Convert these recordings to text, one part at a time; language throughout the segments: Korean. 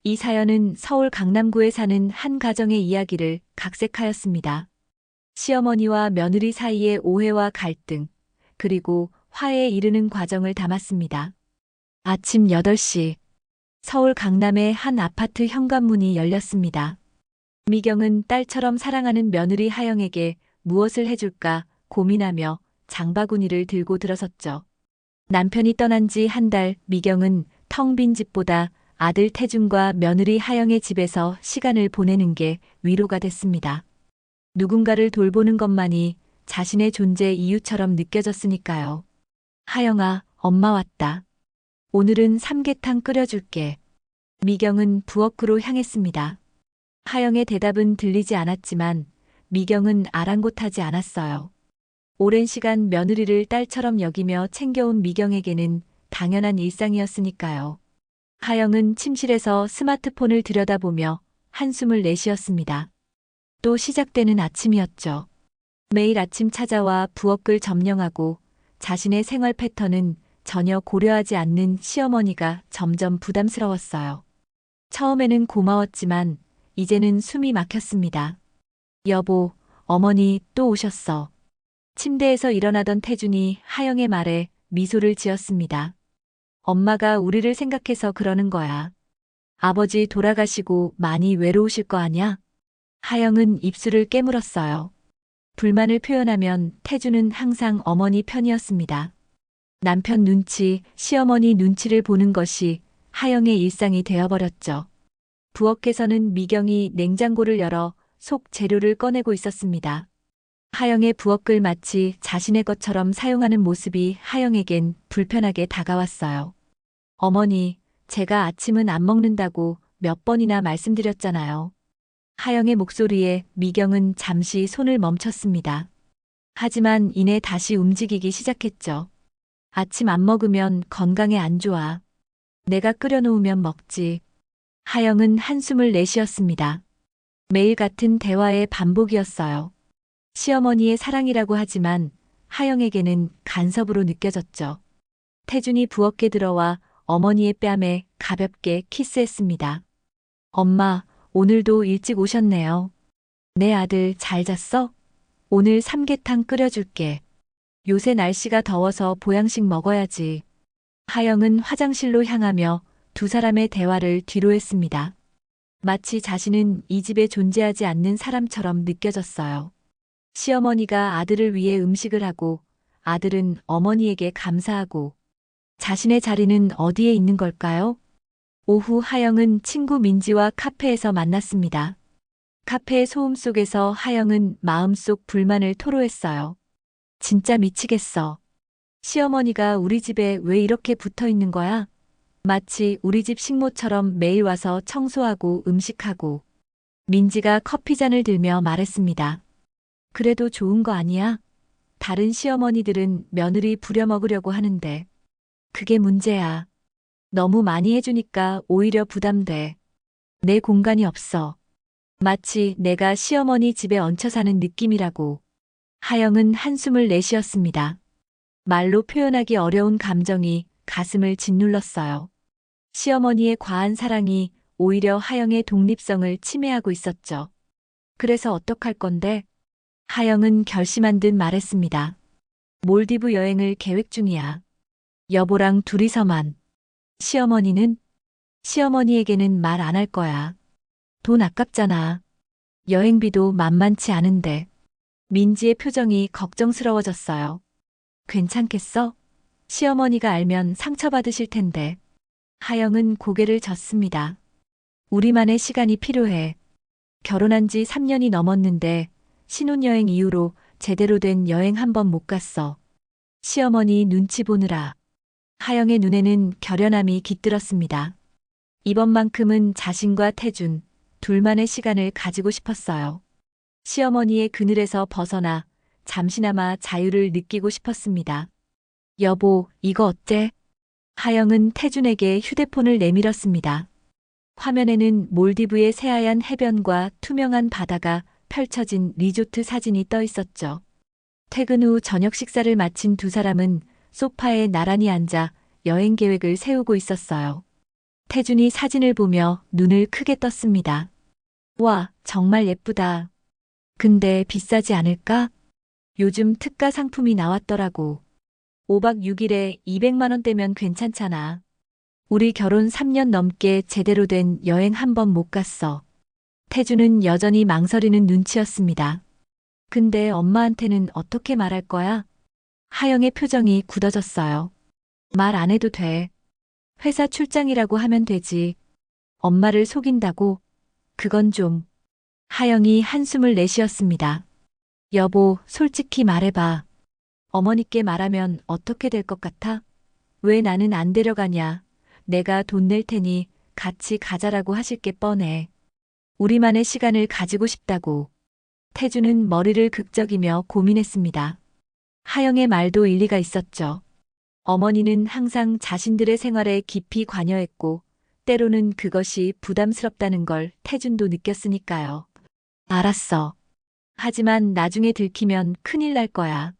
이 사연은 서울 강남구에 사는 한 가정의 이야기를 각색하였습니다. 시어머니와 며느리 사이의 오해와 갈등, 그리고 화해에 이르는 과정을 담았습니다. 아침 8시, 서울 강남의 한 아파트 현관문이 열렸습니다. 미경은 딸처럼 사랑하는 며느리 하영에게 무엇을 해줄까 고민하며 장바구니를 들고 들어섰죠. 남편이 떠난 지 한 달, 미경은 텅 빈 집보다 아들 태준과 며느리 하영의 집에서 시간을 보내는 게 위로가 됐습니다. 누군가를 돌보는 것만이 자신의 존재 이유처럼 느껴졌으니까요. 하영아, 엄마 왔다. 오늘은 삼계탕 끓여줄게. 미경은 부엌으로 향했습니다. 하영의 대답은 들리지 않았지만 미경은 아랑곳하지 않았어요. 오랜 시간 며느리를 딸처럼 여기며 챙겨온 미경에게는 당연한 일상이었으니까요. 하영은 침실에서 스마트폰을 들여다보며 한숨을 내쉬었습니다. 또 시작되는 아침이었죠. 매일 아침 찾아와 부엌을 점령하고 자신의 생활 패턴은 전혀 고려하지 않는 시어머니가 점점 부담스러웠어요. 처음에는 고마웠지만 이제는 숨이 막혔습니다. 여보, 어머니 또 오셨어. 침대에서 일어나던 태준이 하영의 말에 미소를 지었습니다. 엄마가 우리를 생각해서 그러는 거야. 아버지 돌아가시고 많이 외로우실 거 아냐? 하영은 입술을 깨물었어요. 불만을 표현하면 태준은 항상 어머니 편이었습니다. 남편 눈치, 시어머니 눈치를 보는 것이 하영의 일상이 되어버렸죠. 부엌에서는 미경이 냉장고를 열어 속 재료를 꺼내고 있었습니다. 하영의 부엌을 마치 자신의 것처럼 사용하는 모습이 하영에겐 불편하게 다가왔어요. 어머니, 제가 아침은 안 먹는다고 몇 번이나 말씀드렸잖아요. 하영의 목소리에 미경은 잠시 손을 멈췄습니다. 하지만 이내 다시 움직이기 시작했죠. 아침 안 먹으면 건강에 안 좋아. 내가 끓여놓으면 먹지. 하영은 한숨을 내쉬었습니다. 매일 같은 대화의 반복이었어요. 시어머니의 사랑이라고 하지만 하영에게는 간섭으로 느껴졌죠. 태준이 부엌에 들어와 어머니의 뺨에 가볍게 키스했습니다. 엄마, 오늘도 일찍 오셨네요. 내 아들 잘 잤어? 오늘 삼계탕 끓여줄게. 요새 날씨가 더워서 보양식 먹어야지. 하영은 화장실로 향하며 두 사람의 대화를 뒤로했습니다. 마치 자신은 이 집에 존재하지 않는 사람처럼 느껴졌어요. 시어머니가 아들을 위해 음식을 하고 아들은 어머니에게 감사하고 자신의 자리는 어디에 있는 걸까요? 오후 하영은 친구 민지와 카페에서 만났습니다. 카페의 소음 속에서 하영은 마음속 불만을 토로했어요. 진짜 미치겠어. 시어머니가 우리 집에 왜 이렇게 붙어 있는 거야? 마치 우리 집 식모처럼 매일 와서 청소하고 음식하고. 민지가 커피잔을 들며 말했습니다. 그래도 좋은 거 아니야? 다른 시어머니들은 며느리 부려먹으려고 하는데. 그게 문제야. 너무 많이 해주니까 오히려 부담돼. 내 공간이 없어. 마치 내가 시어머니 집에 얹혀 사는 느낌이라고. 하영은 한숨을 내쉬었습니다. 말로 표현하기 어려운 감정이 가슴을 짓눌렀어요. 시어머니의 과한 사랑이 오히려 하영의 독립성을 침해하고 있었죠. 그래서 어떡할 건데? 하영은 결심한 듯 말했습니다. 몰디브 여행을 계획 중이야. 여보랑 둘이서만. 시어머니는? 시어머니에게는 말 안 할 거야. 돈 아깝잖아. 여행비도 만만치 않은데. 민지의 표정이 걱정스러워졌어요. 괜찮겠어? 시어머니가 알면 상처받으실 텐데. 하영은 고개를 젓습니다. 우리만의 시간이 필요해. 결혼한 지 3년이 넘었는데 신혼여행 이후로 제대로 된 여행 한 번 못 갔어. 시어머니 눈치 보느라. 하영의 눈에는 결연함이 깃들었습니다. 이번만큼은 자신과 태준, 둘만의 시간을 가지고 싶었어요. 시어머니의 그늘에서 벗어나 잠시나마 자유를 느끼고 싶었습니다. 여보, 이거 어때? 하영은 태준에게 휴대폰을 내밀었습니다. 화면에는 몰디브의 새하얀 해변과 투명한 바다가 펼쳐진 리조트 사진이 떠 있었죠. 퇴근 후 저녁 식사를 마친 두 사람은 소파에 나란히 앉아 여행 계획을 세우고 있었어요. 태준이 사진을 보며 눈을 크게 떴습니다. 와, 정말 예쁘다. 근데 비싸지 않을까? 요즘 특가 상품이 나왔더라고. 5박 6일에 200만 원대면 괜찮잖아. 우리 결혼 3년 넘게 제대로 된 여행 한 번 못 갔어. 태주는 여전히 망설이는 눈치였습니다. 근데 엄마한테는 어떻게 말할 거야? 하영의 표정이 굳어졌어요. 말 안 해도 돼. 회사 출장이라고 하면 되지. 엄마를 속인다고? 그건 좀. 하영이 한숨을 내쉬었습니다. 여보, 솔직히 말해봐. 어머니께 말하면 어떻게 될 것 같아? 왜 나는 안 데려가냐? 내가 돈 낼 테니 같이 가자라고 하실 게 뻔해. 우리만의 시간을 가지고 싶다고. 태주는 머리를 극적이며 고민했습니다. 하영의 말도 일리가 있었죠. 어머니는 항상 자신들의 생활에 깊이 관여했고, 때로는 그것이 부담스럽다는 걸 태준도 느꼈으니까요. 알았어. 하지만 나중에 들키면 큰일 날 거야.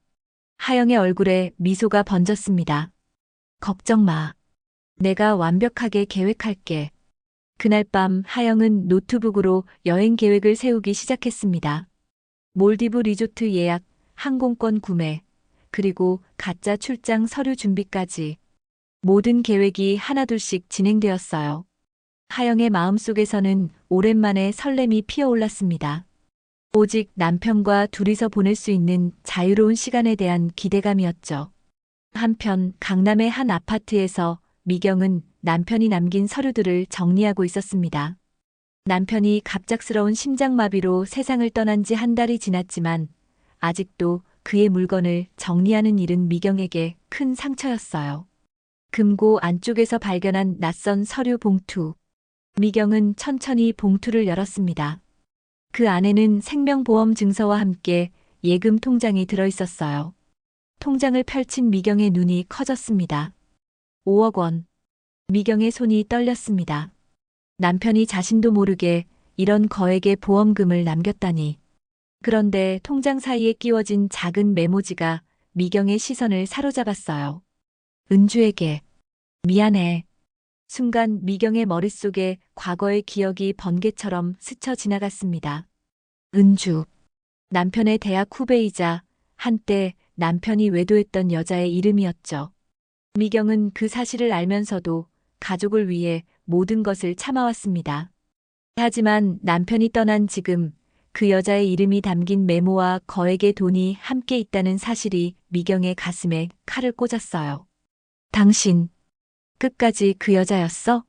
하영의 얼굴에 미소가 번졌습니다. 걱정 마. 내가 완벽하게 계획할게. 그날 밤 하영은 노트북으로 여행 계획을 세우기 시작했습니다. 몰디브 리조트 예약, 항공권 구매, 그리고 가짜 출장 서류 준비까지 모든 계획이 하나둘씩 진행되었어요. 하영의 마음속에서는 오랜만에 설렘이 피어올랐습니다. 오직 남편과 둘이서 보낼 수 있는 자유로운 시간에 대한 기대감이었죠. 한편 강남의 한 아파트에서 미경은 남편이 남긴 서류들을 정리하고 있었습니다. 남편이 갑작스러운 심장마비로 세상을 떠난 지 한 달이 지났지만 아직도 그의 물건을 정리하는 일은 미경에게 큰 상처였어요. 금고 안쪽에서 발견한 낯선 서류 봉투. 미경은 천천히 봉투를 열었습니다. 그 안에는 생명보험 증서와 함께 예금 통장이 들어있었어요. 통장을 펼친 미경의 눈이 커졌습니다. 5억 원. 미경의 손이 떨렸습니다. 남편이 자신도 모르게 이런 거액의 보험금을 남겼다니. 그런데 통장 사이에 끼워진 작은 메모지가 미경의 시선을 사로잡았어요. 은주에게. 미안해. 순간 미경의 머릿속에 과거의 기억이 번개처럼 스쳐 지나갔습니다. 은주. 남편의 대학 후배이자 한때 남편이 외도했던 여자의 이름이었죠. 미경은 그 사실을 알면서도 가족을 위해 모든 것을 참아왔습니다. 하지만 남편이 떠난 지금 그 여자의 이름이 담긴 메모와 거액의 돈이 함께 있다는 사실이 미경의 가슴에 칼을 꽂았어요. 당신, 끝까지 그 여자였어?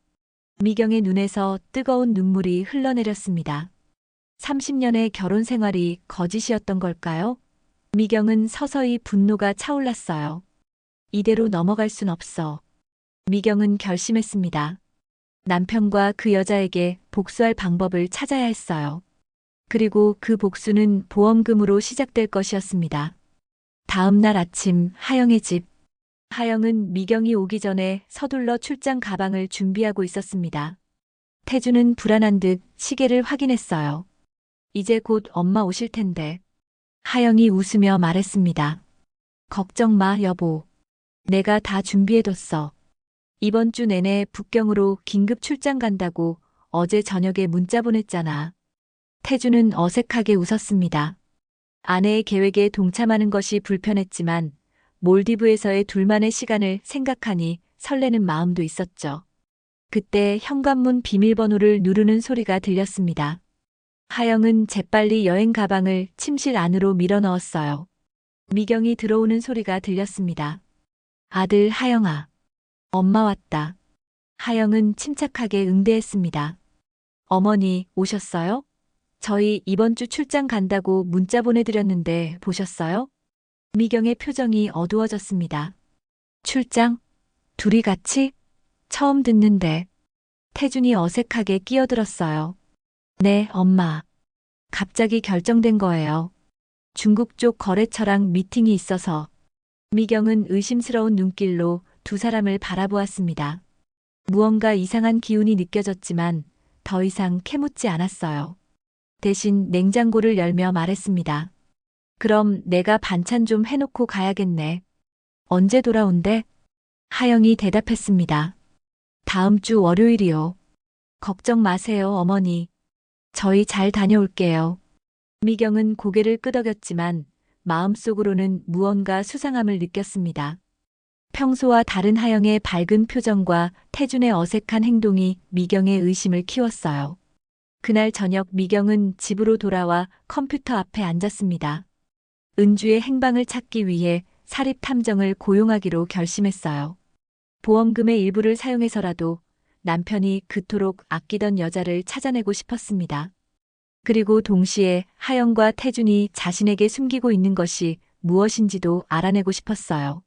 미경의 눈에서 뜨거운 눈물이 흘러내렸습니다. 30년의 결혼 생활이 거짓이었던 걸까요? 미경은 서서히 분노가 차올랐어요. 이대로 넘어갈 순 없어. 미경은 결심했습니다. 남편과 그 여자에게 복수할 방법을 찾아야 했어요. 그리고 그 복수는 보험금으로 시작될 것이었습니다. 다음 날 아침 하영의 집. 하영은 미경이 오기 전에 서둘러 출장 가방을 준비하고 있었습니다. 태주는 불안한 듯 시계를 확인했어요. 이제 곧 엄마 오실 텐데. 하영이 웃으며 말했습니다. 걱정 마, 여보. 내가 다 준비해뒀어. 이번 주 내내 북경으로 긴급 출장 간다고 어제 저녁에 문자 보냈잖아. 태주는 어색하게 웃었습니다. 아내의 계획에 동참하는 것이 불편했지만 몰디브에서의 둘만의 시간을 생각하니 설레는 마음도 있었죠. 그때 현관문 비밀번호를 누르는 소리가 들렸습니다. 하영은 재빨리 여행 가방을 침실 안으로 밀어 넣었어요. 미경이 들어오는 소리가 들렸습니다. 아들 하영아. 엄마 왔다. 하영은 침착하게 응대했습니다. 어머니 오셨어요? 저희 이번 주 출장 간다고 문자 보내드렸는데 보셨어요? 미경의 표정이 어두워졌습니다. 출장? 둘이 같이? 처음 듣는데. 태준이 어색하게 끼어들었어요. 네, 엄마. 갑자기 결정된 거예요. 중국 쪽 거래처랑 미팅이 있어서. 미경은 의심스러운 눈길로 두 사람을 바라보았습니다. 무언가 이상한 기운이 느껴졌지만 더 이상 캐묻지 않았어요. 대신 냉장고를 열며 말했습니다. 그럼 내가 반찬 좀 해놓고 가야겠네. 언제 돌아온대? 하영이 대답했습니다. 다음 주 월요일이요. 걱정 마세요, 어머니. 저희 잘 다녀올게요. 미경은 고개를 끄덕였지만 마음속으로는 무언가 수상함을 느꼈습니다. 평소와 다른 하영의 밝은 표정과 태준의 어색한 행동이 미경의 의심을 키웠어요. 그날 저녁 미경은 집으로 돌아와 컴퓨터 앞에 앉았습니다. 은주의 행방을 찾기 위해 사립 탐정을 고용하기로 결심했어요. 보험금의 일부를 사용해서라도 남편이 그토록 아끼던 여자를 찾아내고 싶었습니다. 그리고 동시에 하영과 태준이 자신에게 숨기고 있는 것이 무엇인지도 알아내고 싶었어요.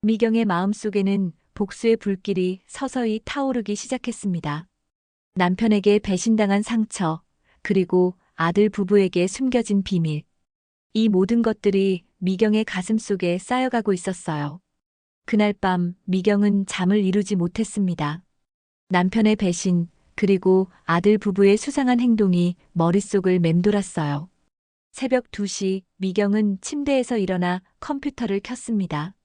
미경의 마음속에는 복수의 불길이 서서히 타오르기 시작했습니다. 남편에게 배신당한 상처, 그리고 아들 부부에게 숨겨진 비밀. 이 모든 것들이 미경의 가슴 속에 쌓여가고 있었어요. 그날 밤 미경은 잠을 이루지 못했습니다. 남편의 배신, 그리고 아들 부부의 수상한 행동이 머릿속을 맴돌았어요. 새벽 2시 미경은 침대에서 일어나 컴퓨터를 켰습니다.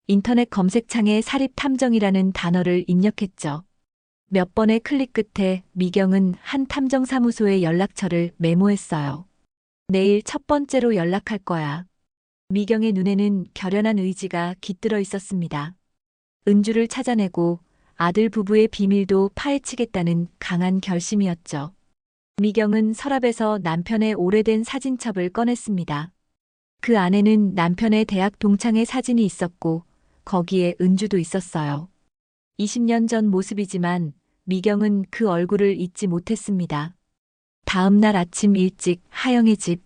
인터넷 검색창에 사립탐정이라는 단어를 입력했죠. 몇 번의 클릭 끝에 미경은 한 탐정사무소의 연락처를 메모했어요. 내일 첫 번째로 연락할 거야. 미경의 눈에는 결연한 의지가 깃들어 있었습니다. 은주를 찾아내고 아들 부부의 비밀도 파헤치겠다는 강한 결심이었죠. 미경은 서랍에서 남편의 오래된 사진첩을 꺼냈습니다. 그 안에는 남편의 대학 동창의 사진이 있었고 거기에 은주도 있었어요. 20년 전 모습이지만 미경은 그 얼굴을 잊지 못했습니다. 다음 날 아침 일찍 하영의 집.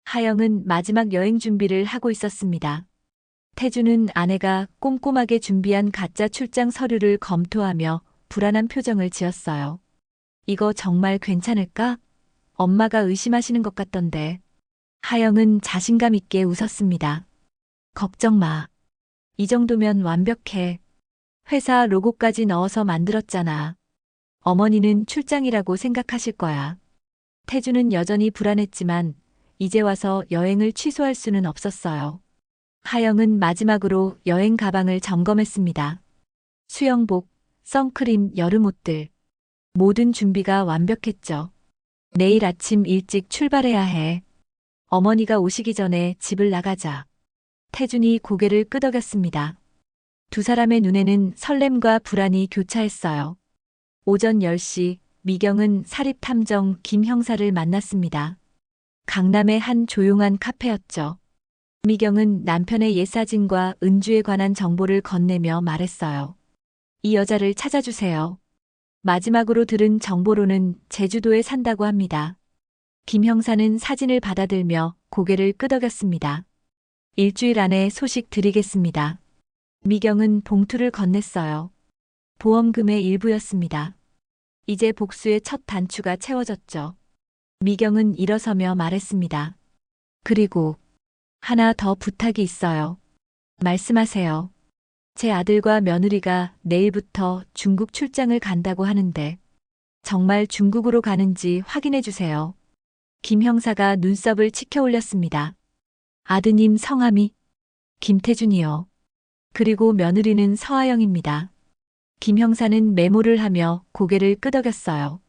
하영은 마지막 여행 준비를 하고 있었습니다. 태주는 아내가 꼼꼼하게 준비한 가짜 출장 서류를 검토하며 불안한 표정을 지었어요. 이거 정말 괜찮을까? 엄마가 의심하시는 것 같던데. 하영은 자신감 있게 웃었습니다. 걱정 마. 이 정도면 완벽해. 회사 로고까지 넣어서 만들었잖아. 어머니는 출장이라고 생각하실 거야. 태주는 여전히 불안했지만 이제 와서 여행을 취소할 수는 없었어요. 하영은 마지막으로 여행 가방을 점검했습니다. 수영복, 선크림, 여름옷들. 모든 준비가 완벽했죠. 내일 아침 일찍 출발해야 해. 어머니가 오시기 전에 집을 나가자. 태준이 고개를 끄덕였습니다. 두 사람의 눈에는 설렘과 불안이 교차했어요. 오전 10시 미경은 사립탐정 김 형사를 만났습니다. 강남의 한 조용한 카페였죠. 미경은 남편의 옛 사진과 은주에 관한 정보를 건네며 말했어요. 이 여자를 찾아주세요. 마지막으로 들은 정보로는 제주도에 산다고 합니다. 김 형사는 사진을 받아들며 고개를 끄덕였습니다. 일주일 안에 소식 드리겠습니다. 미경은 봉투를 건넸어요. 보험금의 일부였습니다. 이제 복수의 첫 단추가 채워졌죠. 미경은 일어서며 말했습니다. 그리고 하나 더 부탁이 있어요. 말씀하세요. 제 아들과 며느리가 내일부터 중국 출장을 간다고 하는데 정말 중국으로 가는지 확인해 주세요. 김 형사가 눈썹을 치켜 올렸습니다. 아드님 성함이 김태준이요. 그리고 며느리는 서아영입니다. 김 형사는 메모를 하며 고개를 끄덕였어요.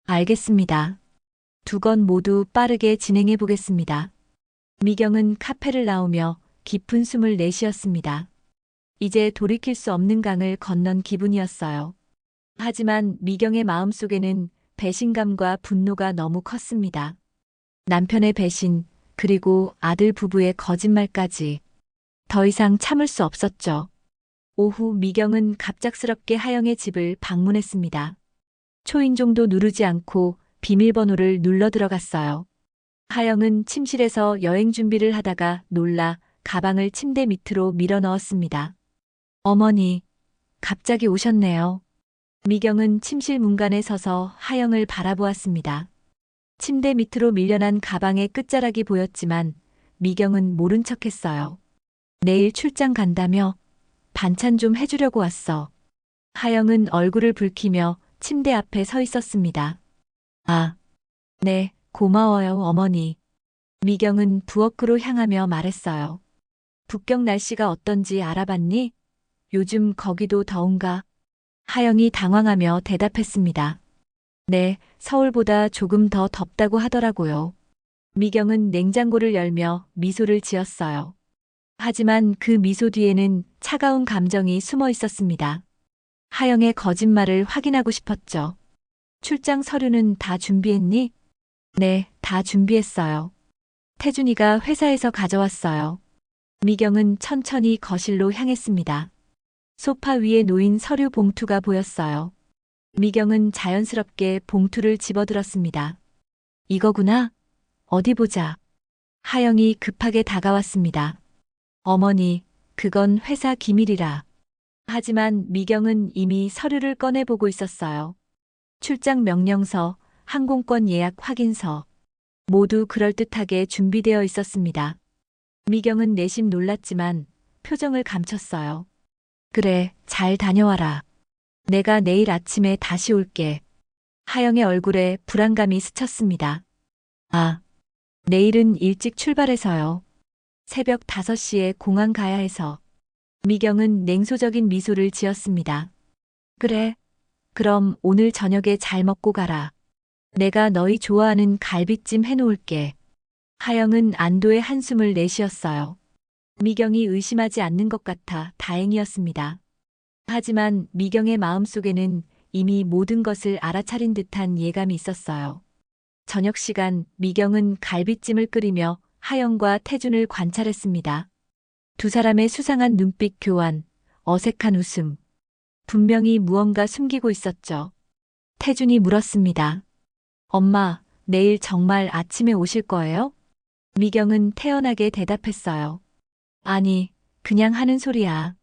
알겠습니다. 두 건 모두 빠르게 진행해 보겠습니다. 미경은 카페를 나오며 깊은 숨을 내쉬었습니다. 이제 돌이킬 수 없는 강을 건넌 기분이었어요. 하지만 미경의 마음속에는 배신감과 분노가 너무 컸습니다. 남편의 배신, 그리고 아들 부부의 거짓말까지. 더 이상 참을 수 없었죠. 오후 미경은 갑작스럽게 하영의 집을 방문했습니다. 초인종도 누르지 않고 비밀번호를 눌러 들어갔어요. 하영은 침실에서 여행 준비를 하다가 놀라 가방을 침대 밑으로 밀어 넣었습니다. 어머니, 갑자기 오셨네요. 미경은 침실 문간에 서서 하영을 바라보았습니다. 침대 밑으로 밀려난 가방의 끝자락이 보였지만 미경은 모른 척했어요. 내일 출장 간다며? 반찬 좀 해주려고 왔어. 하영은 얼굴을 붉히며 침대 앞에 서 있었습니다. 아, 네, 고마워요, 어머니. 미경은 부엌으로 향하며 말했어요. 북경 날씨가 어떤지 알아봤니? 요즘 거기도 더운가? 하영이 당황하며 대답했습니다. 네, 서울보다 조금 더 덥다고 하더라고요. 미경은 냉장고를 열며 미소를 지었어요. 하지만 그 미소 뒤에는 차가운 감정이 숨어 있었습니다. 하영의 거짓말을 확인하고 싶었죠. 출장 서류는 다 준비했니? 네, 다 준비했어요. 태준이가 회사에서 가져왔어요. 미경은 천천히 거실로 향했습니다. 소파 위에 놓인 서류 봉투가 보였어요. 미경은 자연스럽게 봉투를 집어들었습니다. 이거구나. 어디 보자. 하영이 급하게 다가왔습니다. 어머니, 그건 회사 기밀이라. 하지만 미경은 이미 서류를 꺼내보고 있었어요. 출장 명령서, 항공권 예약 확인서. 모두 그럴듯하게 준비되어 있었습니다. 미경은 내심 놀랐지만 표정을 감췄어요. 그래, 잘 다녀와라. 내가 내일 아침에 다시 올게. 하영의 얼굴에 불안감이 스쳤습니다. 아, 내일은 일찍 출발해서요. 새벽 5시에 공항 가야 해서. 미경은 냉소적인 미소를 지었습니다. 그래, 그럼 오늘 저녁에 잘 먹고 가라. 내가 너희 좋아하는 갈비찜 해놓을게. 하영은 안도의 한숨을 내쉬었어요. 미경이 의심하지 않는 것 같아 다행이었습니다. 하지만 미경의 마음속에는 이미 모든 것을 알아차린 듯한 예감이 있었어요. 저녁 시간 미경은 갈비찜을 끓이며 하영과 태준을 관찰했습니다. 두 사람의 수상한 눈빛 교환, 어색한 웃음. 분명히 무언가 숨기고 있었죠. 태준이 물었습니다. 엄마, 내일 정말 아침에 오실 거예요? 미경은 태연하게 대답했어요. 아니, 그냥 하는 소리야.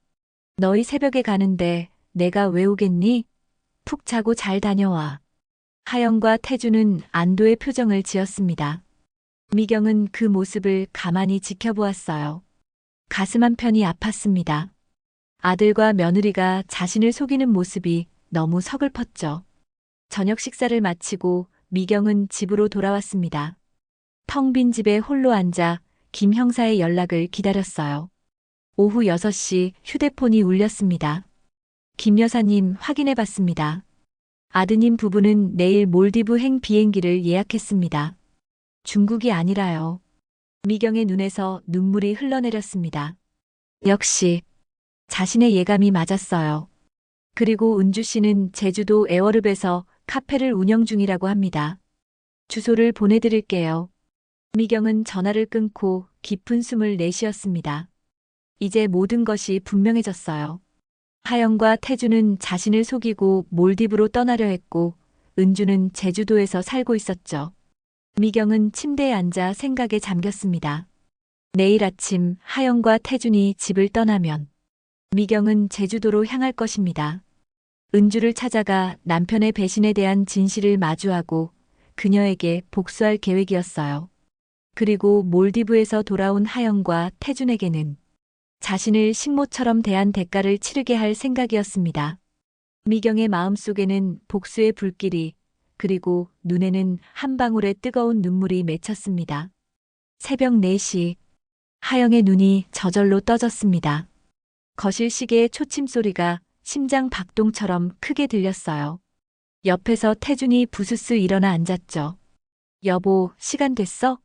너희 새벽에 가는데 내가 왜 오겠니? 푹 자고 잘 다녀와. 하영과 태준은 안도의 표정을 지었습니다. 미경은 그 모습을 가만히 지켜보았어요. 가슴 한편이 아팠습니다. 아들과 며느리가 자신을 속이는 모습이 너무 서글펐죠. 저녁 식사를 마치고 미경은 집으로 돌아왔습니다. 텅 빈 집에 홀로 앉아 김 형사의 연락을 기다렸어요. 오후 6시 휴대폰이 울렸습니다. 김 여사님 확인해 봤습니다. 아드님 부부는 내일 몰디브행 비행기를 예약했습니다. 중국이 아니라요. 미경의 눈에서 눈물이 흘러내렸습니다. 역시 자신의 예감이 맞았어요. 그리고 은주 씨는 제주도 에어릅에서 카페를 운영 중이라고 합니다. 주소를 보내드릴게요. 미경은 전화를 끊고 깊은 숨을 내쉬었습니다. 이제 모든 것이 분명해졌어요. 하영과 태주는 자신을 속이고 몰디브로 떠나려 했고 은주는 제주도에서 살고 있었죠. 미경은 침대에 앉아 생각에 잠겼습니다. 내일 아침 하영과 태준이 집을 떠나면 미경은 제주도로 향할 것입니다. 은주를 찾아가 남편의 배신에 대한 진실을 마주하고 그녀에게 복수할 계획이었어요. 그리고 몰디브에서 돌아온 하영과 태준에게는 자신을 식모처럼 대한 대가를 치르게 할 생각이었습니다. 미경의 마음속에는 복수의 불길이 그리고 눈에는 한 방울의 뜨거운 눈물이 맺혔습니다. 새벽 4시 하영의 눈이 저절로 떠졌습니다. 거실 시계의 초침 소리가 심장 박동처럼 크게 들렸어요. 옆에서 태준이 부스스 일어나 앉았죠. 여보, 시간 됐어?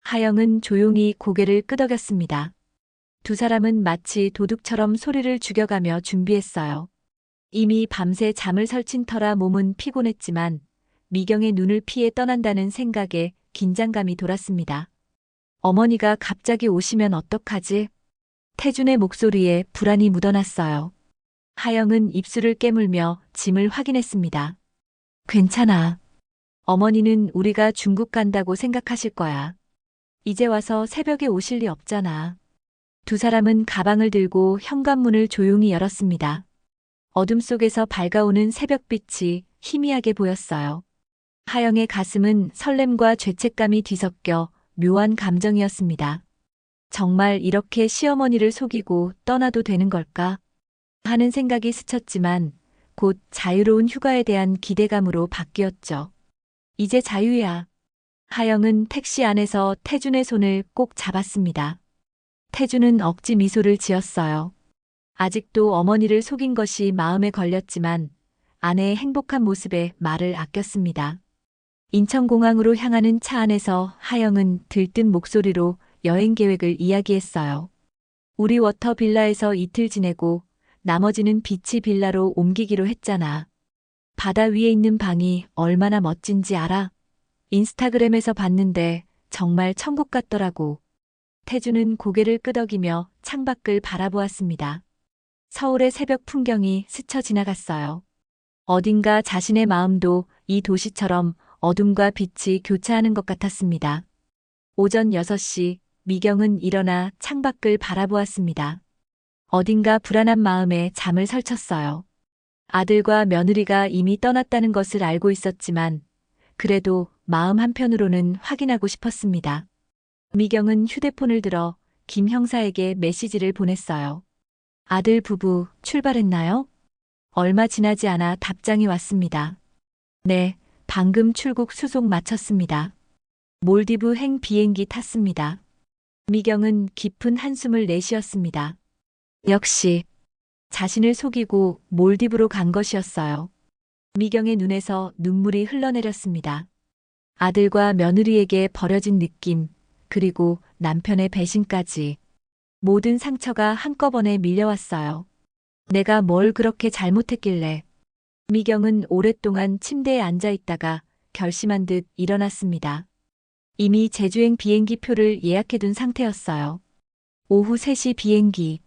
하영은 조용히 고개를 끄덕였습니다. 두 사람은 마치 도둑처럼 소리를 죽여가며 준비했어요. 이미 밤새 잠을 설친 터라 몸은 피곤했지만 미경의 눈을 피해 떠난다는 생각에 긴장감이 돌았습니다. 어머니가 갑자기 오시면 어떡하지? 태준의 목소리에 불안이 묻어났어요. 하영은 입술을 깨물며 짐을 확인했습니다. 괜찮아. 어머니는 우리가 중국 간다고 생각하실 거야. 이제 와서 새벽에 오실 리 없잖아. 두 사람은 가방을 들고 현관문을 조용히 열었습니다. 어둠 속에서 밝아오는 새벽빛이 희미하게 보였어요. 하영의 가슴은 설렘과 죄책감이 뒤섞여 묘한 감정이었습니다. 정말 이렇게 시어머니를 속이고 떠나도 되는 걸까? 하는 생각이 스쳤지만 곧 자유로운 휴가에 대한 기대감으로 바뀌었죠. 이제 자유야. 하영은 택시 안에서 태준의 손을 꼭 잡았습니다. 태준은 억지 미소를 지었어요. 아직도 어머니를 속인 것이 마음에 걸렸지만 아내의 행복한 모습에 말을 아꼈습니다. 인천공항으로 향하는 차 안에서 하영은 들뜬 목소리로 여행 계획을 이야기했어요. 우리 워터 빌라에서 이틀 지내고 나머지는 비치 빌라로 옮기기로 했잖아. 바다 위에 있는 방이 얼마나 멋진지 알아? 인스타그램에서 봤는데 정말 천국 같더라고. 태주는 고개를 끄덕이며 창밖을 바라보았습니다. 서울의 새벽 풍경이 스쳐 지나갔어요. 어딘가 자신의 마음도 이 도시처럼 어둠과 빛이 교차하는 것 같았습니다. 오전 6시 미경은 일어나 창밖을 바라보았습니다. 어딘가 불안한 마음에 잠을 설쳤어요. 아들과 며느리가 이미 떠났다는 것을 알고 있었지만 그래도 마음 한편으로는 확인하고 싶었습니다. 미경은 휴대폰을 들어 김 형사에게 메시지를 보냈어요. 아들 부부 출발했나요? 얼마 지나지 않아 답장이 왔습니다. 네, 방금 출국 수속 마쳤습니다. 몰디브행 비행기 탔습니다. 미경은 깊은 한숨을 내쉬었습니다. 역시 자신을 속이고 몰디브로 간 것이었어요. 미경의 눈에서 눈물이 흘러내렸습니다. 아들과 며느리에게 버려진 느낌, 그리고 남편의 배신까지 모든 상처가 한꺼번에 밀려왔어요. 내가 뭘 그렇게 잘못했길래. 미경은 오랫동안 침대에 앉아 있다가 결심한 듯 일어났습니다. 이미 제주행 비행기 표를 예약해둔 상태였어요. 오후 3시 비행기.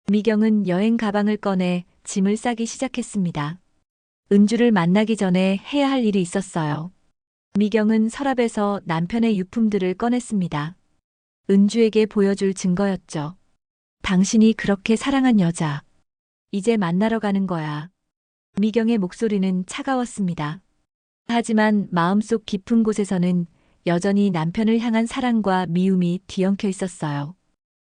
미경은 여행 가방을 꺼내 짐을 싸기 시작했습니다. 은주를 만나기 전에 해야 할 일이 있었어요. 미경은 서랍에서 남편의 유품들을 꺼냈습니다. 은주에게 보여줄 증거였죠. 당신이 그렇게 사랑한 여자. 이제 만나러 가는 거야. 미경의 목소리는 차가웠습니다. 하지만 마음속 깊은 곳에서는 여전히 남편을 향한 사랑과 미움이 뒤엉켜 있었어요.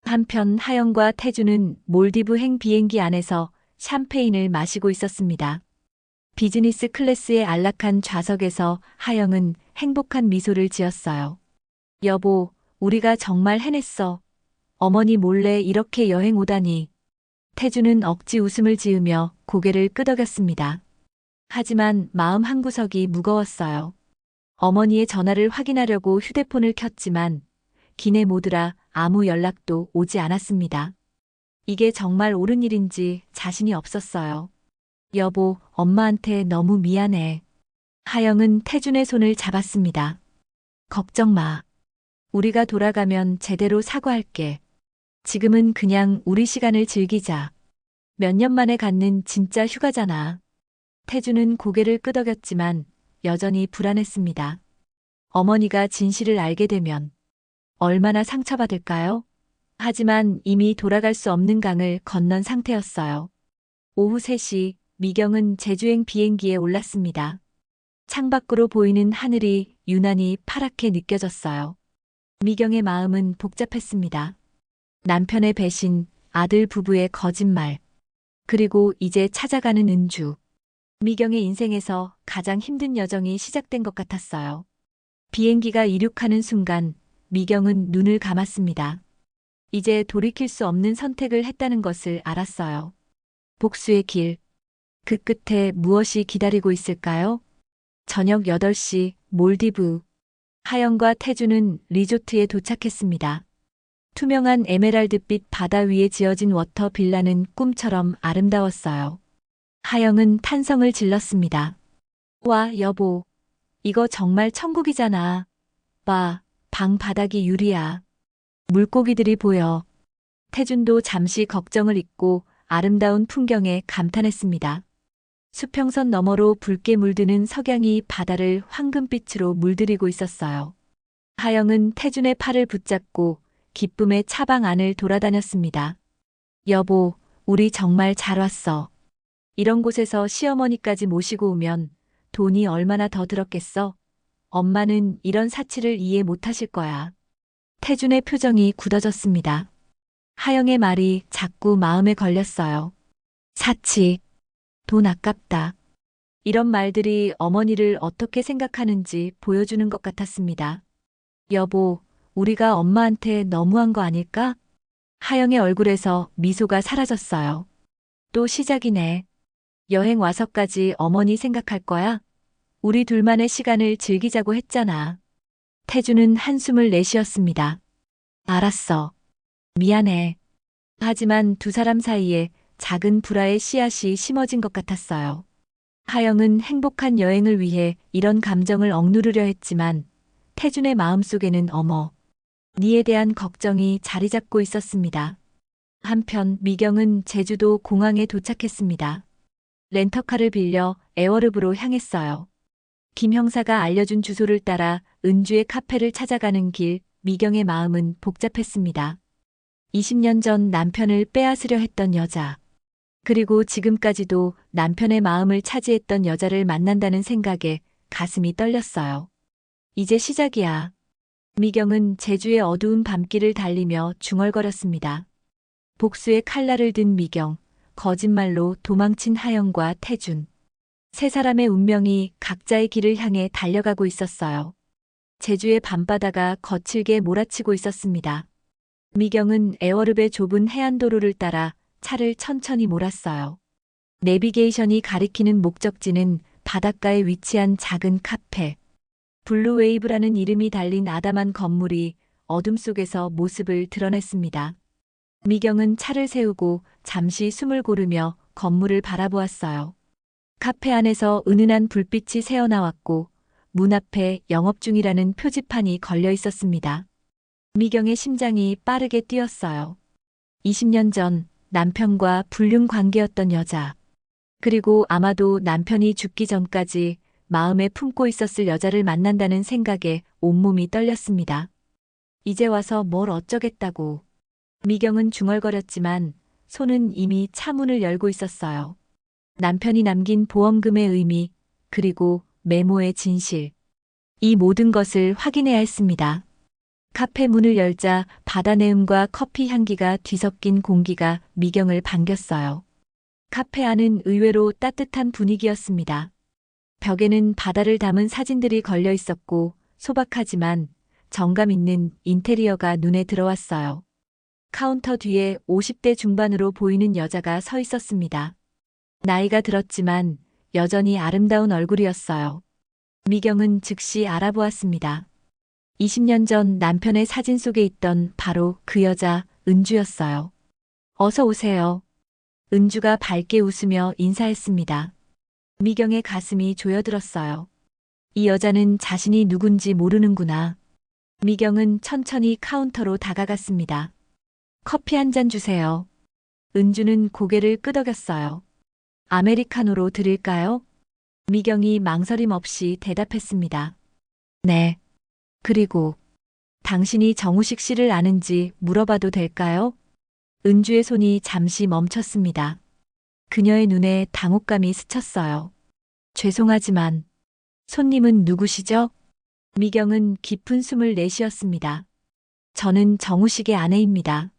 한편 하영과 태주는 몰디브행 비행기 안에서 샴페인을 마시고 있었습니다. 비즈니스 클래스의 안락한 좌석에서 하영은 행복한 미소를 지었어요. 여보, 우리가 정말 해냈어. 어머니 몰래 이렇게 여행 오다니. 태주는 억지 웃음을 지으며 고개를 끄덕였습니다. 하지만 마음 한구석이 무거웠어요. 어머니의 전화를 확인하려고 휴대폰을 켰지만 기내 모드라 아무 연락도 오지 않았습니다. 이게 정말 옳은 일인지 자신이 없었어요. 여보, 엄마한테 너무 미안해. 하영은 태준의 손을 잡았습니다. 걱정 마. 우리가 돌아가면 제대로 사과할게. 지금은 그냥 우리 시간을 즐기자. 몇 년 만에 갖는 진짜 휴가잖아. 태준은 고개를 끄덕였지만 여전히 불안했습니다. 어머니가 진실을 알게 되면 얼마나 상처받을까요? 하지만 이미 돌아갈 수 없는 강을 건넌 상태였어요. 오후 3시 미경은 제주행 비행기에 올랐습니다. 창밖으로 보이는 하늘이 유난히 파랗게 느껴졌어요. 미경의 마음은 복잡했습니다. 남편의 배신, 아들 부부의 거짓말, 그리고 이제 찾아가는 은주. 미경의 인생에서 가장 힘든 여정이 시작된 것 같았어요. 비행기가 이륙하는 순간 미경은 눈을 감았습니다. 이제 돌이킬 수 없는 선택을 했다는 것을 알았어요. 복수의 길. 그 끝에 무엇이 기다리고 있을까요? 저녁 8시 몰디브. 하영과 태주는 리조트에 도착했습니다. 투명한 에메랄드빛 바다 위에 지어진 워터 빌라는 꿈처럼 아름다웠어요. 하영은 탄성을 질렀습니다. 와, 여보. 이거 정말 천국이잖아. 봐, 방 바닥이 유리야. 물고기들이 보여. 태준도 잠시 걱정을 잊고 아름다운 풍경에 감탄했습니다. 수평선 너머로 붉게 물드는 석양이 바다를 황금빛으로 물들이고 있었어요. 하영은 태준의 팔을 붙잡고 기쁨의 차방 안을 돌아다녔습니다. 여보, 우리 정말 잘 왔어. 이런 곳에서 시어머니까지 모시고 오면 돈이 얼마나 더 들었겠어? 엄마는 이런 사치를 이해 못하실 거야. 태준의 표정이 굳어졌습니다. 하영의 말이 자꾸 마음에 걸렸어요. 사치, 돈 아깝다. 이런 말들이 어머니를 어떻게 생각하는지 보여주는 것 같았습니다. 여보, 우리가 엄마한테 너무한 거 아닐까? 하영의 얼굴에서 미소가 사라졌어요. 또 시작이네. 여행 와서까지 어머니 생각할 거야? 우리 둘만의 시간을 즐기자고 했잖아. 태주는 한숨을 내쉬었습니다. 알았어. 미안해. 하지만 두 사람 사이에 작은 불화의 씨앗이 심어진 것 같았어요. 하영은 행복한 여행을 위해 이런 감정을 억누르려 했지만 태준의 마음속에는 어머, 니에 대한 걱정이 자리 잡고 있었습니다. 한편 미경은 제주도 공항에 도착했습니다. 렌터카를 빌려 애월읍으로 향했어요. 김 형사가 알려준 주소를 따라 은주의 카페를 찾아가는 길, 미경의 마음은 복잡했습니다. 20년 전 남편을 빼앗으려 했던 여자. 그리고 지금까지도 남편의 마음을 차지했던 여자를 만난다는 생각에 가슴이 떨렸어요. 이제 시작이야. 미경은 제주의 어두운 밤길을 달리며 중얼거렸습니다. 복수의 칼날을 든 미경, 거짓말로 도망친 하영과 태준. 세 사람의 운명이 각자의 길을 향해 달려가고 있었어요. 제주의 밤바다가 거칠게 몰아치고 있었습니다. 미경은 애월읍의 좁은 해안도로를 따라 차를 천천히 몰았어요. 내비게이션이 가리키는 목적지는 바닷가에 위치한 작은 카페. 블루웨이브라는 이름이 달린 아담한 건물이 어둠 속에서 모습을 드러냈습니다. 미경은 차를 세우고 잠시 숨을 고르며 건물을 바라보았어요. 카페 안에서 은은한 불빛이 새어나왔고 문 앞에 영업 중이라는 표지판이 걸려 있었습니다. 미경의 심장이 빠르게 뛰었어요. 20년 전 남편과 불륜 관계였던 여자. 그리고 아마도 남편이 죽기 전까지 마음에 품고 있었을 여자를 만난다는 생각에 온몸이 떨렸습니다. 이제 와서 뭘 어쩌겠다고. 미경은 중얼거렸지만 손은 이미 차 문을 열고 있었어요. 남편이 남긴 보험금의 의미, 그리고 메모의 진실. 이 모든 것을 확인해야 했습니다. 카페 문을 열자 바다 내음과 커피 향기가 뒤섞인 공기가 미경을 반겼어요. 카페 안은 의외로 따뜻한 분위기였습니다. 벽에는 바다를 담은 사진들이 걸려 있었고 소박하지만 정감 있는 인테리어가 눈에 들어왔어요. 카운터 뒤에 50대 중반으로 보이는 여자가 서 있었습니다. 나이가 들었지만 여전히 아름다운 얼굴이었어요. 미경은 즉시 알아보았습니다. 20년 전 남편의 사진 속에 있던 바로 그 여자 은주였어요. 어서 오세요. 은주가 밝게 웃으며 인사했습니다. 미경의 가슴이 조여들었어요. 이 여자는 자신이 누군지 모르는구나. 미경은 천천히 카운터로 다가갔습니다. 커피 한 잔 주세요. 은주는 고개를 끄덕였어요. 아메리카노로 드릴까요? 미경이 망설임 없이 대답했습니다. 네. 그리고 당신이 정우식 씨를 아는지 물어봐도 될까요? 은주의 손이 잠시 멈췄습니다. 그녀의 눈에 당혹감이 스쳤어요. 죄송하지만 손님은 누구시죠? 미경은 깊은 숨을 내쉬었습니다. 저는 정우식의 아내입니다.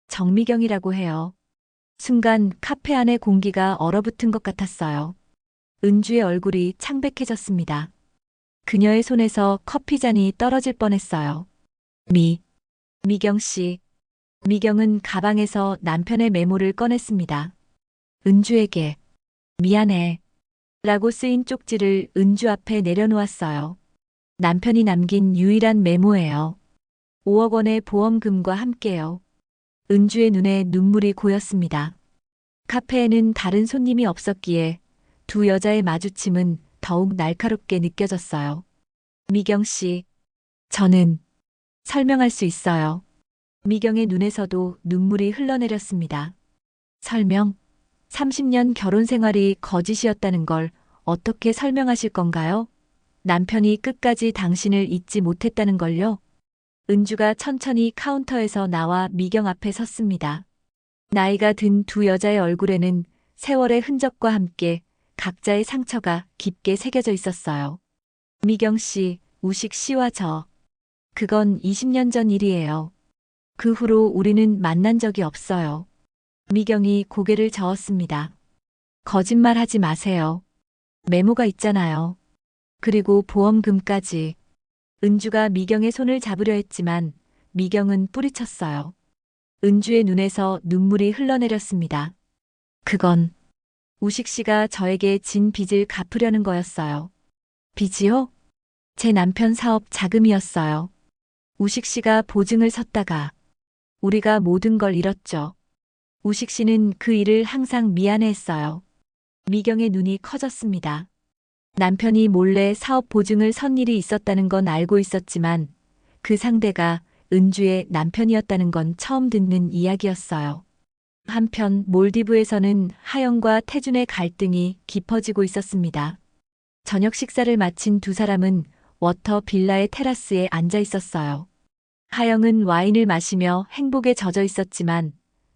정미경이라고 해요. 순간 카페 안의 공기가 얼어붙은 것 같았어요. 은주의 얼굴이 창백해졌습니다. 그녀의 손에서 커피잔이 떨어질 뻔했어요. 미경 씨. 미경은 가방에서 남편의 메모를 꺼냈습니다. 은주에게 미안해 라고 쓰인 쪽지를 은주 앞에 내려놓았어요. 남편이 남긴 유일한 메모예요. 5억 원의 보험금과 함께요. 은주의 눈에 눈물이 고였습니다. 카페에는 다른 손님이 없었기에 두 여자의 마주침은 더욱 날카롭게 느껴졌어요. 미경 씨, 저는 설명할 수 있어요. 미경의 눈에서도 눈물이 흘러내렸습니다. 설명? 30년 결혼 생활이 거짓이었다는 걸 어떻게 설명하실 건가요? 남편이 끝까지 당신을 잊지 못했다는 걸요? 은주가 천천히 카운터에서 나와 미경 앞에 섰습니다. 나이가 든 두 여자의 얼굴에는 세월의 흔적과 함께 각자의 상처가 깊게 새겨져 있었어요. 미경 씨, 우식 씨와 그건 20년 전 일이에요. 그 후로 우리는 만난 적이 없어요. 미경이 고개를 저었습니다. 거짓말하지 마세요. 메모가 있잖아요. 그리고 보험금까지. 은주가 미경의 손을 잡으려 했지만 미경은 뿌리쳤어요. 은주의 눈에서 눈물이 흘러내렸습니다. 그건 우식 씨가 저에게 진 빚을 갚으려는 거였어요. 빚이요? 제 남편 사업 자금이었어요. 우식 씨가 보증을 섰다가 우리가 모든 걸 잃었죠. 우식 씨는 그 일을 항상 미안해했어요. 미경의 눈이 커졌습니다. 남편이 몰래 사업 보증을 선 일이 있었다는 건 알고 있었지만 그 상대가 은주의 남편이었다는 건 처음 듣는 이야기였어요. 한편 몰디브에서는 하영과 태준의 갈등이 깊어지고 있었습니다. 저녁 식사를 마친 두 사람은 워터 빌라의 테라스에 앉아 있었어요. 하영은 와인을 마시며 행복에 젖어 있었지만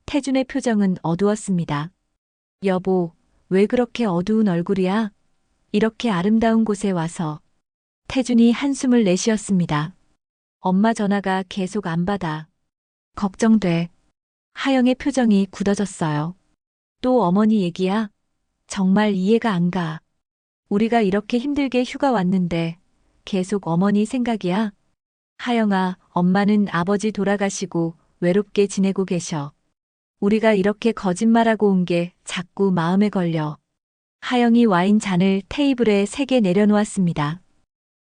태준의 표정은 어두웠습니다. 여보, 왜 그렇게 어두운 얼굴이야? 이렇게 아름다운 곳에 와서. 태준이 한숨을 내쉬었습니다. 엄마 전화가 계속 안 받아. 걱정돼. 하영의 표정이 굳어졌어요. 또 어머니 얘기야? 정말 이해가 안 가. 우리가 이렇게 힘들게 휴가 왔는데 계속 어머니 생각이야? 하영아, 엄마는 아버지 돌아가시고 외롭게 지내고 계셔. 우리가 이렇게 거짓말하고 온 게 자꾸 마음에 걸려. 하영이 와인 잔을 테이블에 3개 내려놓았습니다.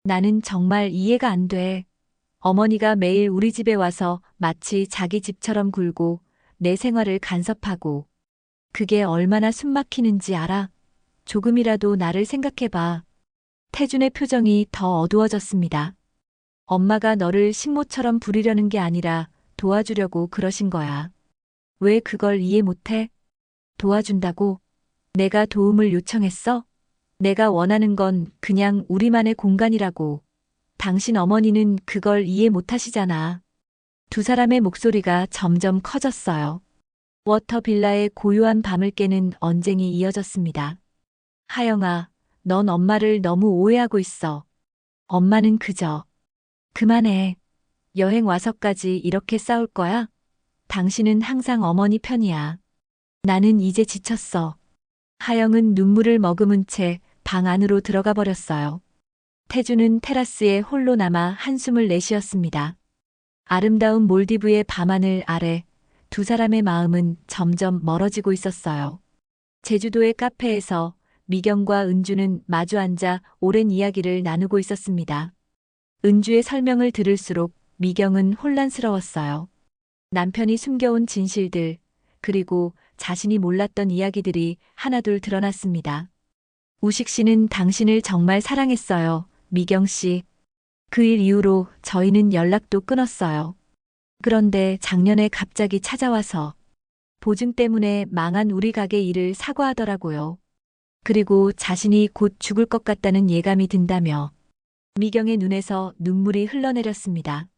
나는 정말 이해가 안 돼. 어머니가 매일 우리 집에 와서 마치 자기 집처럼 굴고 내 생활을 간섭하고 그게 얼마나 숨막히는지 알아? 조금이라도 나를 생각해봐. 태준의 표정이 더 어두워졌습니다. 엄마가 너를 식모처럼 부리려는 게 아니라 도와주려고 그러신 거야. 왜 그걸 이해 못해? 도와준다고? 내가 도움을 요청했어? 내가 원하는 건 그냥 우리만의 공간이라고. 당신 어머니는 그걸 이해 못하시잖아. 두 사람의 목소리가 점점 커졌어요. 워터빌라의 고요한 밤을 깨는 언쟁이 이어졌습니다. 하영아, 넌 엄마를 너무 오해하고 있어. 엄마는 그저 그만해. 여행 와서까지 이렇게 싸울 거야? 당신은 항상 어머니 편이야. 나는 이제 지쳤어. 하영은 눈물을 머금은 채 방 안으로 들어가 버렸어요. 태주는 테라스에 홀로 남아 한숨을 내쉬었습니다. 아름다운 몰디브의 밤하늘 아래 두 사람의 마음은 점점 멀어지고 있었어요. 제주도의 카페에서 미경과 은주는 마주 앉아 오랜 이야기를 나누고 있었습니다. 은주의 설명을 들을수록 미경은 혼란스러웠어요. 남편이 숨겨온 진실들, 그리고 자신이 몰랐던 이야기들이 하나둘 드러났습니다. 우식 씨는 당신을 정말 사랑했어요, 미경 씨. 그 일 이후로 저희는 연락도 끊었어요. 그런데 작년에 갑자기 찾아와서 보증 때문에 망한 우리 가게 일을 사과하더라고요. 그리고 자신이 곧 죽을 것 같다는 예감이 든다며 미경의 눈에서 눈물이 흘러내렸습니다.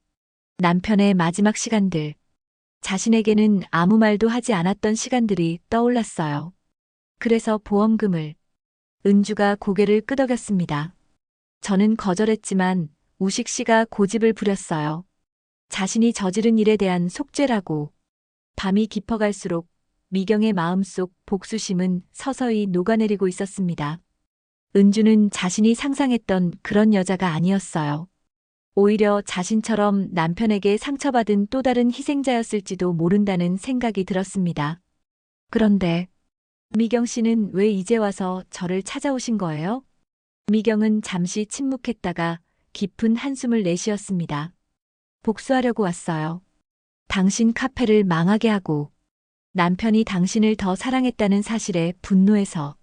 남편의 마지막 시간들. 자신에게는 아무 말도 하지 않았던 시간들이 떠올랐어요. 그래서 보험금을. 은주가 고개를 끄덕였습니다. 저는 거절했지만 우식 씨가 고집을 부렸어요. 자신이 저지른 일에 대한 속죄라고. 밤이 깊어갈수록 미경의 마음속 복수심은 서서히 녹아내리고 있었습니다. 은주는 자신이 상상했던 그런 여자가 아니었어요. 오히려 자신처럼 남편에게 상처받은 또 다른 희생자였을지도 모른다는 생각이 들었습니다. 그런데 미경 씨는 왜 이제 와서 저를 찾아오신 거예요? 미경은 잠시 침묵했다가 깊은 한숨을 내쉬었습니다. 복수하려고 왔어요. 당신 카페를 망하게 하고 남편이 당신을 더 사랑했다는 사실에 분노해서.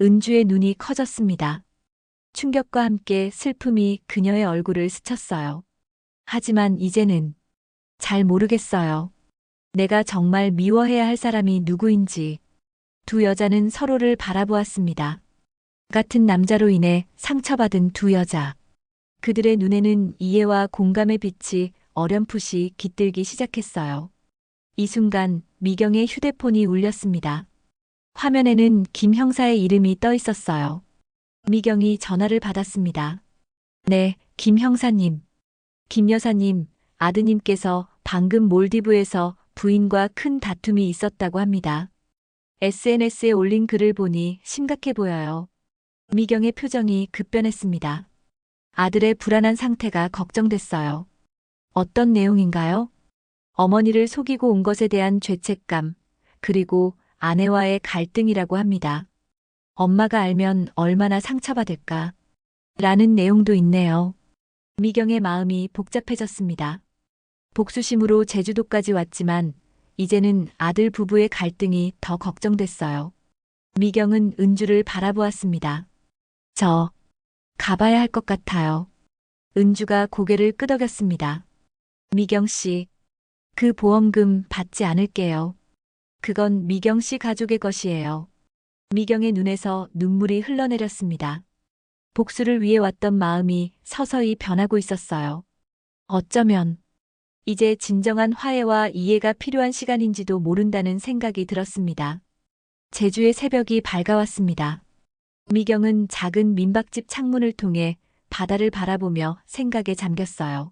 은주의 눈이 커졌습니다. 충격과 함께 슬픔이 그녀의 얼굴을 스쳤어요. 하지만 이제는 잘 모르겠어요. 내가 정말 미워해야 할 사람이 누구인지. 두 여자는 서로를 바라보았습니다. 같은 남자로 인해 상처받은 두 여자. 그들의 눈에는 이해와 공감의 빛이 어렴풋이 깃들기 시작했어요. 이 순간 미경의 휴대폰이 울렸습니다. 화면에는 김 형사의 이름이 떠 있었어요. 미경이 전화를 받았습니다. 네, 김 형사님. 김 여사님, 아드님께서 방금 몰디브에서 부인과 큰 다툼이 있었다고 합니다. SNS에 올린 글을 보니 심각해 보여요. 미경의 표정이 급변했습니다. 아들의 불안한 상태가 걱정됐어요. 어떤 내용인가요? 어머니를 속이고 온 것에 대한 죄책감, 그리고 아내와의 갈등이라고 합니다. 엄마가 알면 얼마나 상처받을까? 라는 내용도 있네요. 미경의 마음이 복잡해졌습니다. 복수심으로 제주도까지 왔지만 이제는 아들 부부의 갈등이 더 걱정됐어요. 미경은 은주를 바라보았습니다. 저 가봐야 할 것 같아요. 은주가 고개를 끄덕였습니다. 미경 씨, 그 보험금 받지 않을게요. 그건 미경 씨 가족의 것이에요. 미경의 눈에서 눈물이 흘러내렸습니다. 복수를 위해 왔던 마음이 서서히 변하고 있었어요. 어쩌면 이제 진정한 화해와 이해가 필요한 시간인지도 모른다는 생각이 들었습니다. 제주의 새벽이 밝아왔습니다. 미경은 작은 민박집 창문을 통해 바다를 바라보며 생각에 잠겼어요.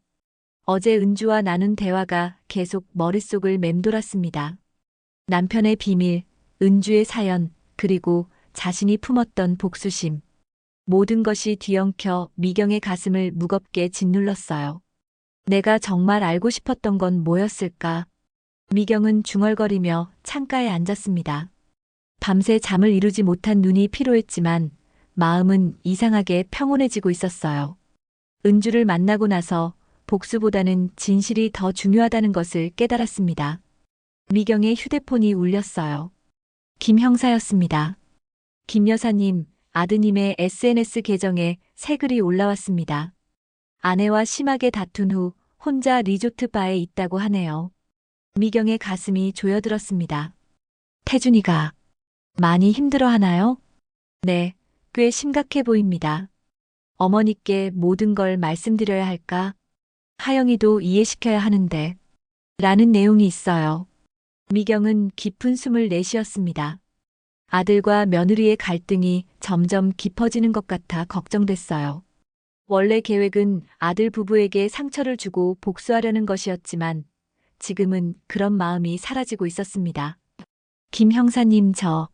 어제 은주와 나눈 대화가 계속 머릿속을 맴돌았습니다. 남편의 비밀, 은주의 사연, 그리고 자신이 품었던 복수심. 모든 것이 뒤엉켜 미경의 가슴을 무겁게 짓눌렀어요. 내가 정말 알고 싶었던 건 뭐였을까? 미경은 중얼거리며 창가에 앉았습니다. 밤새 잠을 이루지 못한 눈이 피로했지만 마음은 이상하게 평온해지고 있었어요. 은주를 만나고 나서 복수보다는 진실이 더 중요하다는 것을 깨달았습니다. 미경의 휴대폰이 울렸어요. 김 형사였습니다. 김 여사님, 아드님의 SNS 계정에 새 글이 올라왔습니다. 아내와 심하게 다툰 후 혼자 리조트 바에 있다고 하네요. 미경의 가슴이 조여들었습니다. 태준이가 많이 힘들어하나요? 네, 꽤 심각해 보입니다. 어머니께 모든 걸 말씀드려야 할까? 하영이도 이해시켜야 하는데. 라는 내용이 있어요. 미경은 깊은 숨을 내쉬었습니다. 아들과 며느리의 갈등이 점점 깊어지는 것 같아 걱정됐어요. 원래 계획은 아들 부부에게 상처를 주고 복수하려는 것이었지만 지금은 그런 마음이 사라지고 있었습니다. 김 형사님, 저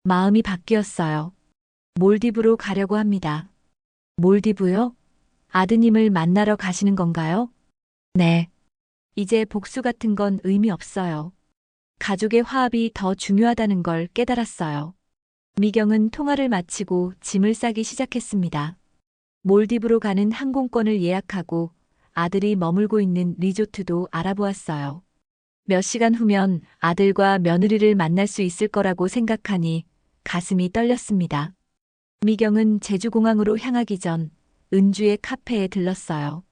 마음이 바뀌었어요. 몰디브로 가려고 합니다. 몰디브요? 아드님을 만나러 가시는 건가요? 네. 이제 복수 같은 건 의미 없어요. 가족의 화합이 더 중요하다는 걸 깨달았어요. 미경은 통화를 마치고 짐을 싸기 시작했습니다. 몰디브로 가는 항공권을 예약하고 아들이 머물고 있는 리조트도 알아보았어요. 몇 시간 후면 아들과 며느리를 만날 수 있을 거라고 생각하니 가슴이 떨렸습니다. 미경은 제주공항으로 향하기 전 은주의 카페에 들렀어요.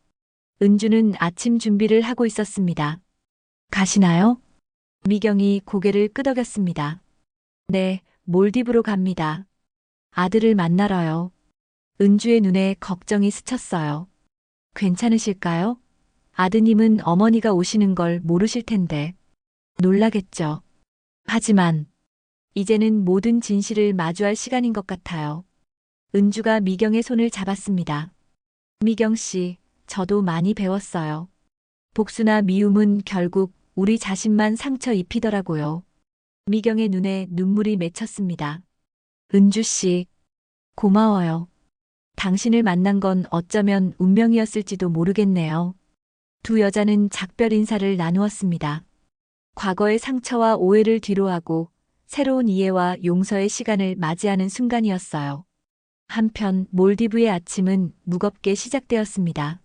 은주는 아침 준비를 하고 있었습니다. 가시나요? 미경이 고개를 끄덕였습니다. 네, 몰디브로 갑니다. 아들을 만나러요. 은주의 눈에 걱정이 스쳤어요. 괜찮으실까요? 아드님은 어머니가 오시는 걸 모르실 텐데. 놀라겠죠. 하지만 이제는 모든 진실을 마주할 시간인 것 같아요. 은주가 미경의 손을 잡았습니다. 미경 씨, 저도 많이 배웠어요. 복수나 미움은 결국 우리 자신만 상처 입히더라고요. 미경의 눈에 눈물이 맺혔습니다. 은주 씨, 고마워요. 당신을 만난 건 어쩌면 운명이었을지도 모르겠네요. 두 여자는 작별 인사를 나누었습니다. 과거의 상처와 오해를 뒤로하고 새로운 이해와 용서의 시간을 맞이하는 순간이었어요. 한편 몰디브의 아침은 무겁게 시작되었습니다.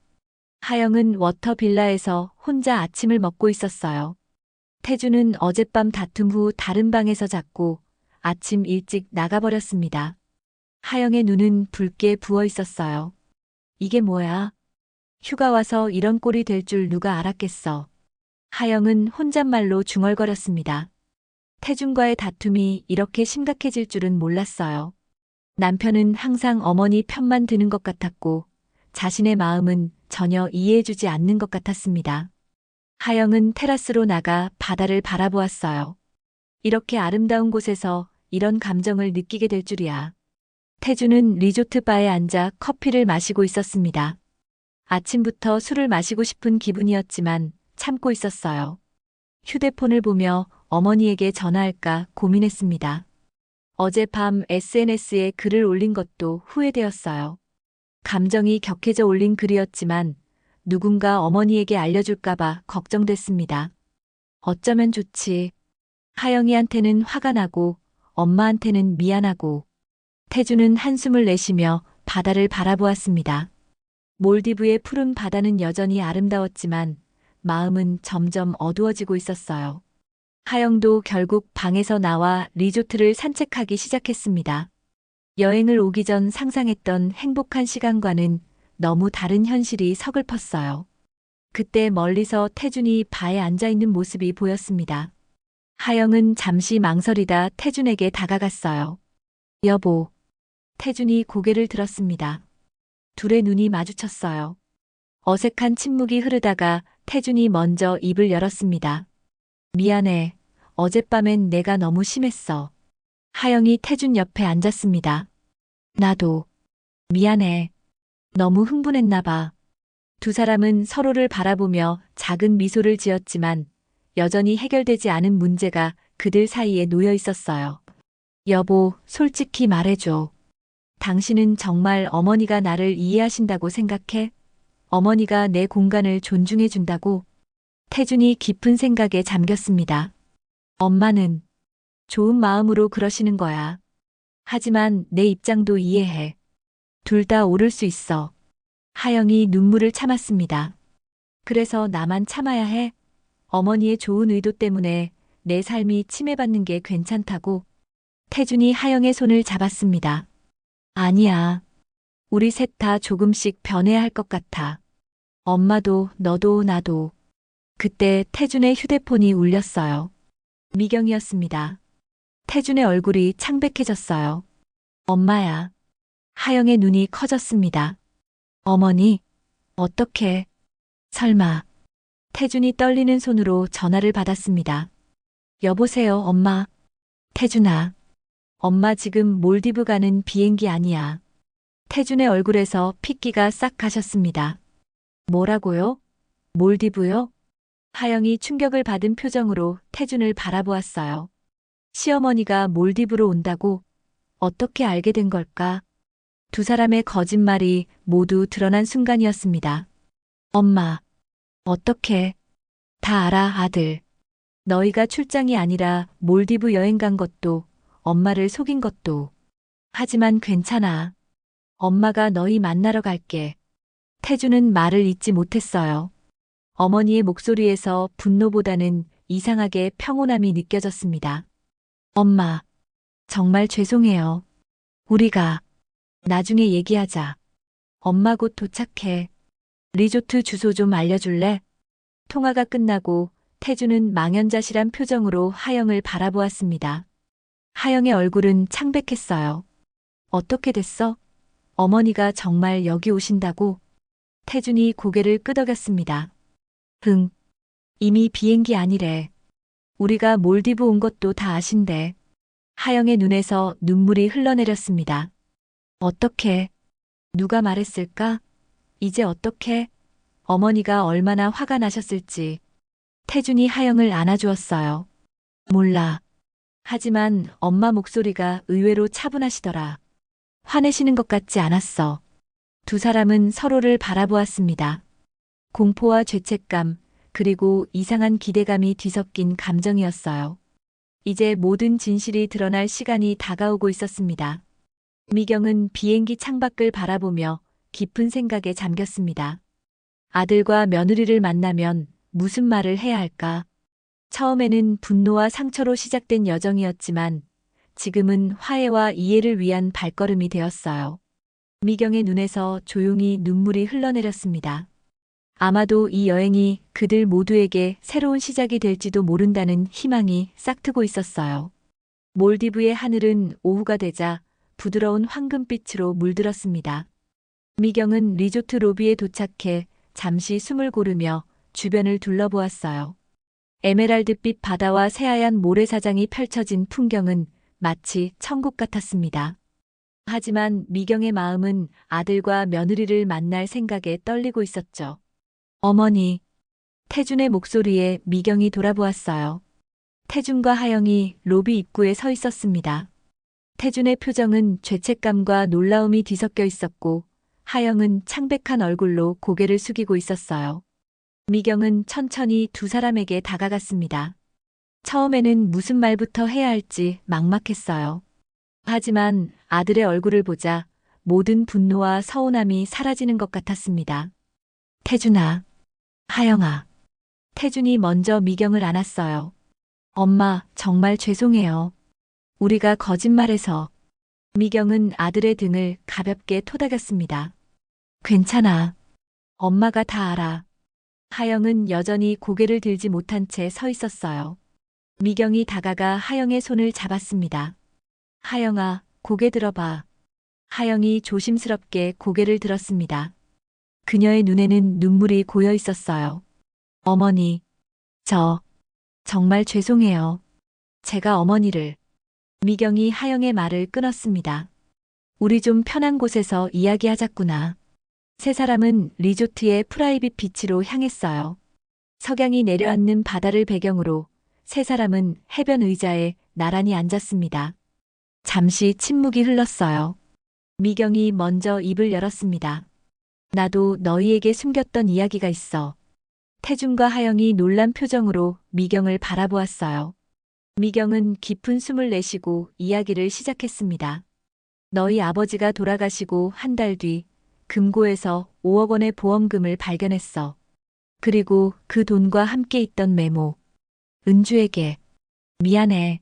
하영은 워터 빌라에서 혼자 아침을 먹고 있었어요. 태주는 어젯밤 다툼 후 다른 방에서 잤고 아침 일찍 나가버렸습니다. 하영의 눈은 붉게 부어 있었어요. 이게 뭐야? 휴가 와서 이런 꼴이 될 줄 누가 알았겠어. 하영은 혼잣말로 중얼거렸습니다. 태준과의 다툼이 이렇게 심각해질 줄은 몰랐어요. 남편은 항상 어머니 편만 드는 것 같았고 자신의 마음은 전혀 이해해주지 않는 것 같았습니다. 하영은 테라스로 나가 바다를 바라보았어요. 이렇게 아름다운 곳에서 이런 감정을 느끼게 될 줄이야. 태주는 리조트 바에 앉아 커피를 마시고 있었습니다. 아침부터 술을 마시고 싶은 기분이었지만 참고 있었어요. 휴대폰을 보며 어머니에게 전화할까 고민했습니다. 어젯밤 SNS에 글을 올린 것도 후회되었어요. 감정이 격해져 올린 글이었지만 누군가 어머니에게 알려줄까봐 걱정됐습니다. 어쩌면 좋지. 하영이한테는 화가 나고 엄마한테는 미안하고 태주는 한숨을 내쉬며 바다를 바라보았습니다. 몰디브의 푸른 바다는 여전히 아름다웠지만 마음은 점점 어두워지고 있었어요. 하영도 결국 방에서 나와 리조트를 산책하기 시작했습니다. 여행을 오기 전 상상했던 행복한 시간과는 너무 다른 현실이 서글펐어요. 그때 멀리서 태준이 바에 앉아 있는 모습이 보였습니다. 하영은 잠시 망설이다 태준에게 다가갔어요. 여보. 태준이 고개를 들었습니다. 둘의 눈이 마주쳤어요. 어색한 침묵이 흐르다가 태준이 먼저 입을 열었습니다. 미안해. 어젯밤엔 내가 너무 심했어. 하영이 태준 옆에 앉았습니다. 나도. 미안해. 너무 흥분했나 봐. 두 사람은 서로를 바라보며 작은 미소를 지었지만 여전히 해결되지 않은 문제가 그들 사이에 놓여 있었어요. 여보, 솔직히 말해줘. 당신은 정말 어머니가 나를 이해하신다고 생각해? 어머니가 내 공간을 존중해준다고? 태준이 깊은 생각에 잠겼습니다. 엄마는 좋은 마음으로 그러시는 거야. 하지만 내 입장도 이해해. 둘 다 옳을 수 있어. 하영이 눈물을 참았습니다. 그래서 나만 참아야 해? 어머니의 좋은 의도 때문에 내 삶이 침해받는 게 괜찮다고? 태준이 하영의 손을 잡았습니다. 아니야. 우리 셋 다 조금씩 변해야 할 것 같아. 엄마도 너도 나도. 그때 태준의 휴대폰이 울렸어요. 미경이었습니다. 태준의 얼굴이 창백해졌어요. 엄마야. 하영의 눈이 커졌습니다. 어머니, 어떻게? 설마. 태준이 떨리는 손으로 전화를 받았습니다. 여보세요, 엄마. 태준아. 엄마 지금 몰디브 가는 비행기 아니야. 태준의 얼굴에서 핏기가 싹 가셨습니다. 뭐라고요? 몰디브요? 하영이 충격을 받은 표정으로 태준을 바라보았어요. 시어머니가 몰디브로 온다고? 어떻게 알게 된 걸까? 두 사람의 거짓말이 모두 드러난 순간이었습니다. 엄마. 어떻게? 다 알아, 아들. 너희가 출장이 아니라 몰디브 여행 간 것도, 엄마를 속인 것도. 하지만 괜찮아. 엄마가 너희 만나러 갈게. 태준은 말을 잇지 못했어요. 어머니의 목소리에서 분노보다는 이상하게 평온함이 느껴졌습니다. 엄마. 정말 죄송해요. 우리가 나중에 얘기하자. 엄마 곧 도착해. 리조트 주소 좀 알려줄래? 통화가 끝나고 태준은 망연자실한 표정으로 하영을 바라보았습니다. 하영의 얼굴은 창백했어요. 어떻게 됐어? 어머니가 정말 여기 오신다고? 태준이 고개를 끄덕였습니다. 흥. 이미 비행기 아니래. 우리가 몰디브 온 것도 다 아신대. 하영의 눈에서 눈물이 흘러내렸습니다. 어떻게? 누가 말했을까? 이제 어떻게? 어머니가 얼마나 화가 나셨을지. 태준이 하영을 안아주었어요. 몰라. 하지만 엄마 목소리가 의외로 차분하시더라. 화내시는 것 같지 않았어. 두 사람은 서로를 바라보았습니다. 공포와 죄책감, 그리고 이상한 기대감이 뒤섞인 감정이었어요. 이제 모든 진실이 드러날 시간이 다가오고 있었습니다. 미경은 비행기 창밖을 바라보며 깊은 생각에 잠겼습니다. 아들과 며느리를 만나면 무슨 말을 해야 할까? 처음에는 분노와 상처로 시작된 여정이었지만 지금은 화해와 이해를 위한 발걸음이 되었어요. 미경의 눈에서 조용히 눈물이 흘러내렸습니다. 아마도 이 여행이 그들 모두에게 새로운 시작이 될지도 모른다는 희망이 싹트고 있었어요. 몰디브의 하늘은 오후가 되자 부드러운 황금빛으로 물들었습니다. 미경은 리조트 로비에 도착해 잠시 숨을 고르며 주변을 둘러보았어요. 에메랄드빛 바다와 새하얀 모래사장이 펼쳐진 풍경은 마치 천국 같았습니다. 하지만 미경의 마음은 아들과 며느리를 만날 생각에 떨리고 있었죠. 어머니. 태준의 목소리에 미경이 돌아보았어요. 태준과 하영이 로비 입구에 서 있었습니다. 태준의 표정은 죄책감과 놀라움이 뒤섞여 있었고 하영은 창백한 얼굴로 고개를 숙이고 있었어요. 미경은 천천히 두 사람에게 다가갔습니다. 처음에는 무슨 말부터 해야 할지 막막했어요. 하지만 아들의 얼굴을 보자 모든 분노와 서운함이 사라지는 것 같았습니다. 태준아, 하영아. 태준이 먼저 미경을 안았어요. 엄마, 정말 죄송해요. 우리가 거짓말해서. 미경은 아들의 등을 가볍게 토닥였습니다. 괜찮아. 엄마가 다 알아. 하영은 여전히 고개를 들지 못한 채 서 있었어요. 미경이 다가가 하영의 손을 잡았습니다. 하영아, 고개 들어봐. 하영이 조심스럽게 고개를 들었습니다. 그녀의 눈에는 눈물이 고여 있었어요. 어머니, 저, 정말 죄송해요. 제가 어머니를. 미경이 하영의 말을 끊었습니다. 우리 좀 편한 곳에서 이야기하자꾸나. 세 사람은 리조트의 프라이빗 비치로 향했어요. 석양이 내려앉는 바다를 배경으로 세 사람은 해변 의자에 나란히 앉았습니다. 잠시 침묵이 흘렀어요. 미경이 먼저 입을 열었습니다. 나도 너희에게 숨겼던 이야기가 있어. 태준과 하영이 놀란 표정으로 미경을 바라보았어요. 미경은 깊은 숨을 내쉬고 이야기를 시작했습니다. 너희 아버지가 돌아가시고 한 달 뒤 금고에서 5억 원의 보험금을 발견했어. 그리고 그 돈과 함께 있던 메모. 은주에게 미안해